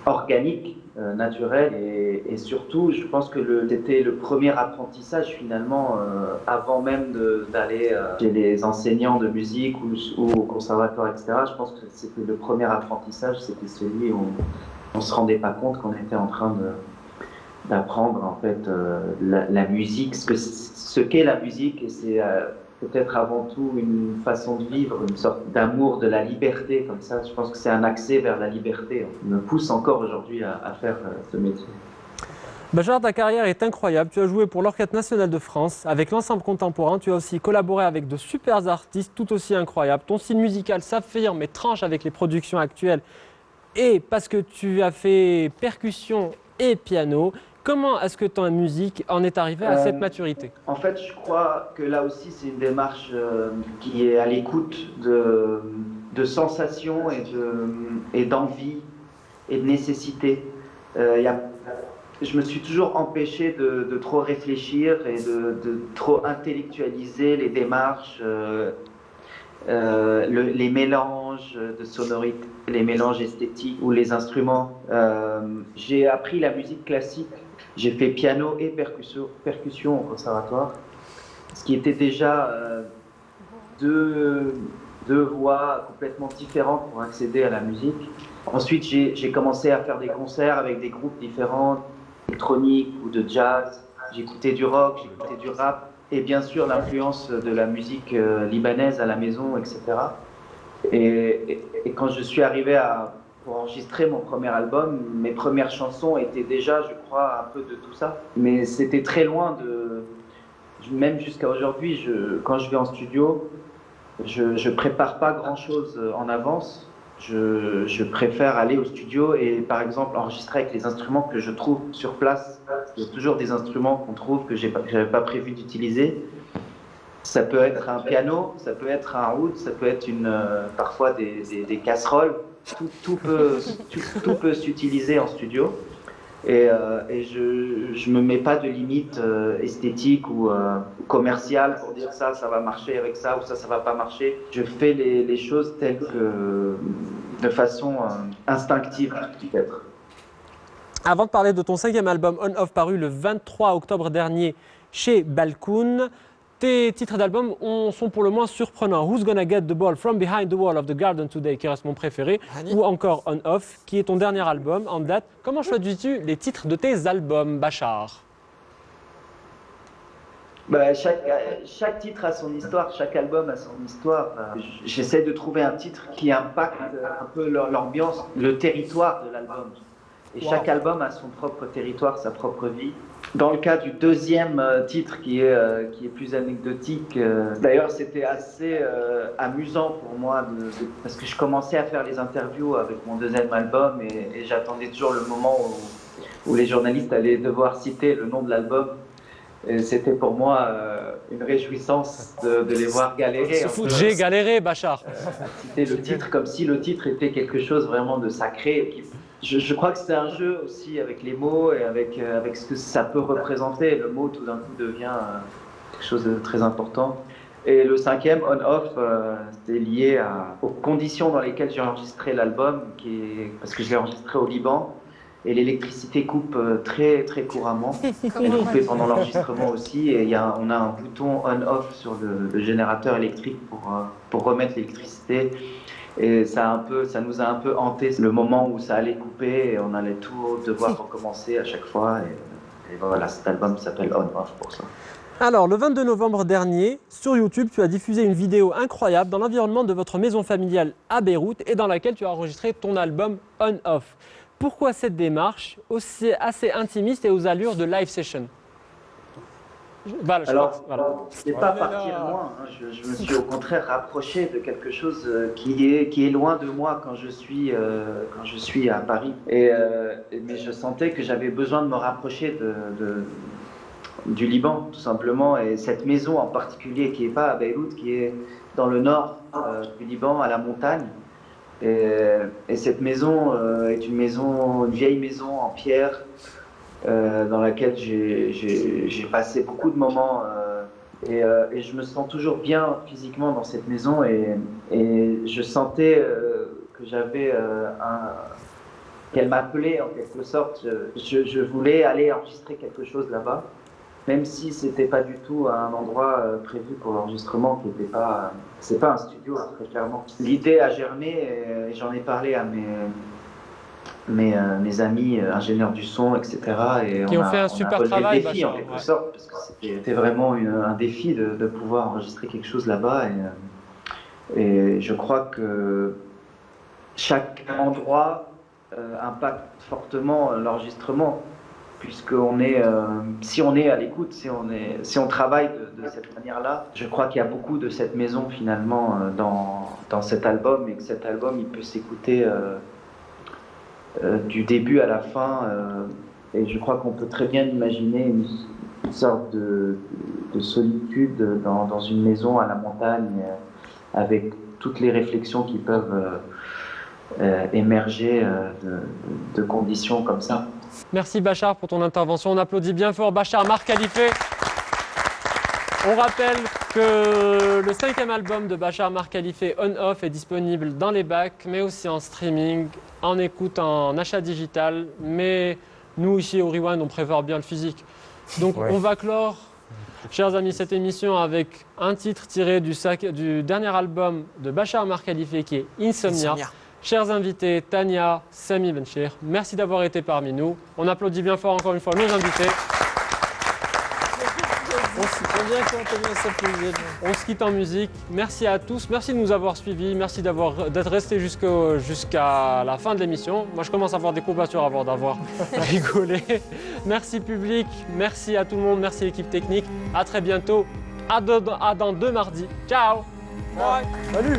organique, naturel et surtout je pense que c'était le premier apprentissage finalement avant même d'aller chez les enseignants de musique ou au conservatoire etc. Je pense que c'était le premier apprentissage, c'était celui où on se rendait pas compte qu'on était en train d'apprendre en fait la musique, ce qu'est la musique et c'est peut-être avant tout une façon de vivre, une sorte d'amour de la liberté comme ça. Je pense que c'est un accès vers la liberté. On me pousse encore aujourd'hui à faire ce métier. Bachar, ta carrière est incroyable. Tu as joué pour l'Orchestre national de France avec l'ensemble contemporain. Tu as aussi collaboré avec de super artistes tout aussi incroyables. Ton style musical s'affirme et tranche avec les productions actuelles. Et parce que tu as fait percussion et piano, comment est-ce que ta musique en est arrivée à cette maturité? En fait, je crois que là aussi, c'est une démarche qui est à l'écoute de sensations et d'envie et de nécessité. Je me suis toujours empêché de trop réfléchir et de trop intellectualiser les démarches, les mélanges de sonorités, les mélanges esthétiques ou les instruments. J'ai appris la musique classique. J'ai fait piano et percussion au conservatoire, ce qui était déjà deux voies complètement différentes pour accéder à la musique. Ensuite, j'ai commencé à faire des concerts avec des groupes différents, électroniques ou de jazz. J'écoutais du rock, j'écoutais du rap et bien sûr l'influence de la musique libanaise à la maison, etc. Et quand je suis arrivé pour enregistrer mon premier album, mes premières chansons étaient déjà, je crois, un peu de tout ça. Mais c'était très loin même jusqu'à aujourd'hui, quand je vais en studio, je prépare pas grand-chose en avance. Je préfère aller au studio et, par exemple, enregistrer avec les instruments que je trouve sur place. Il y a toujours des instruments qu'on trouve que j'avais pas prévu d'utiliser. Ça peut être un piano, ça peut être un oud, ça peut être parfois des casseroles. Tout peut s'utiliser en studio et je me mets pas de limite esthétique ou commerciale pour dire ça va marcher avec ça ou ça va pas marcher. Je fais les choses telles que de façon instinctive peut-être. Avant de parler de ton 5e album On Off paru le 23 octobre dernier chez Balkoun, tes titres d'album sont pour le moins surprenants. Who's Gonna Get the Ball From Behind the Wall of the Garden Today, qui reste mon préféré, ou encore On Off, qui est ton dernier album en date. Comment choisis-tu les titres de tes albums, Bachar? Chaque titre a son histoire, chaque album a son histoire. J'essaie de trouver un titre qui impacte un peu l'ambiance, le territoire de l'album. Et chaque album a son propre territoire, sa propre vie. Dans le cas du deuxième titre qui est plus anecdotique, d'ailleurs c'était assez amusant pour moi parce que je commençais à faire les interviews avec mon deuxième album et j'attendais toujours le moment où les journalistes allaient devoir citer le nom de l'album. C'était pour moi une réjouissance de les voir galérer. J'ai galéré, Bachar. Citer le titre comme si le titre était quelque chose vraiment de sacré. Je crois que c'est un jeu aussi avec les mots et avec ce que ça peut représenter. Le mot tout d'un coup devient quelque chose de très important. Et le 5e, On Off, c'était lié aux conditions dans lesquelles j'ai enregistré l'album, parce que je l'ai enregistré au Liban. Et l'électricité coupe très très couramment. Elle coupait pendant l'enregistrement aussi. Et on a un bouton on-off sur le générateur électrique pour remettre l'électricité. Et ça nous a un peu hanté le moment où ça allait couper et on allait tout devoir recommencer à chaque fois. Et voilà, cet album s'appelle On Off pour ça. Alors, le 22 novembre dernier, sur YouTube, tu as diffusé une vidéo incroyable dans l'environnement de votre maison familiale à Beyrouth et dans laquelle tu as enregistré ton album On Off. Pourquoi cette démarche aussi assez intimiste et aux allures de live session? Voilà, Alors, c'est pas partir loin. Hein. Je me suis au contraire rapproché de quelque chose qui est loin de moi quand je suis à Paris. Mais je sentais que j'avais besoin de me rapprocher du Liban, tout simplement. Et cette maison en particulier, qui n'est pas à Beyrouth, qui est dans le nord du Liban, à la montagne. Et cette maison est une vieille maison en pierre, dans laquelle j'ai passé beaucoup de moments et je me sens toujours bien physiquement dans cette maison et je sentais que j'avais qu'elle m'appelait en quelque sorte. Je voulais aller enregistrer quelque chose là-bas, même si c'était pas du tout un endroit prévu pour l'enregistrement, qui n'était pas, c'est pas un studio très clairement. L'idée a germé et j'en ai parlé à mes amis ingénieurs du son, etc. Et qui ont fait un super travail, le défi, en quelque sorte, parce que c'était vraiment un défi de pouvoir enregistrer quelque chose là-bas. Et je crois que chaque endroit impacte fortement l'enregistrement, puisque si on est à l'écoute, si on travaille de cette manière-là, je crois qu'il y a beaucoup de cette maison finalement dans cet album, et que cet album il peut s'écouter du début à la fin, et je crois qu'on peut très bien imaginer une sorte de solitude dans une maison à la montagne, avec toutes les réflexions qui peuvent émerger de conditions comme ça. Merci Bachar pour ton intervention. On applaudit bien fort Bachar Mar Khalife. On rappelle que le 5e album de Bachar Mar Khalife, On Off, est disponible dans les bacs, mais aussi en streaming, en écoute, en achat digital. Mais nous, ici au Rewind, on préfère bien le physique. Donc on va clore, chers amis, cette émission avec un titre tiré du dernier album de Bachar Mar Khalife, qui est Insomnia. Chers invités, Tania, Sami Benchir, merci d'avoir été parmi nous. On applaudit bien fort encore une fois nos invités. On se quitte en musique. Merci à tous. Merci de nous avoir suivis. Merci d'être restés jusqu'à la fin de l'émission. Moi, je commence à avoir des courbatures avant d'avoir rigolé. Merci public. Merci à tout le monde. Merci l'équipe technique. À très bientôt. À dans 2 mardis. Ciao. Salut.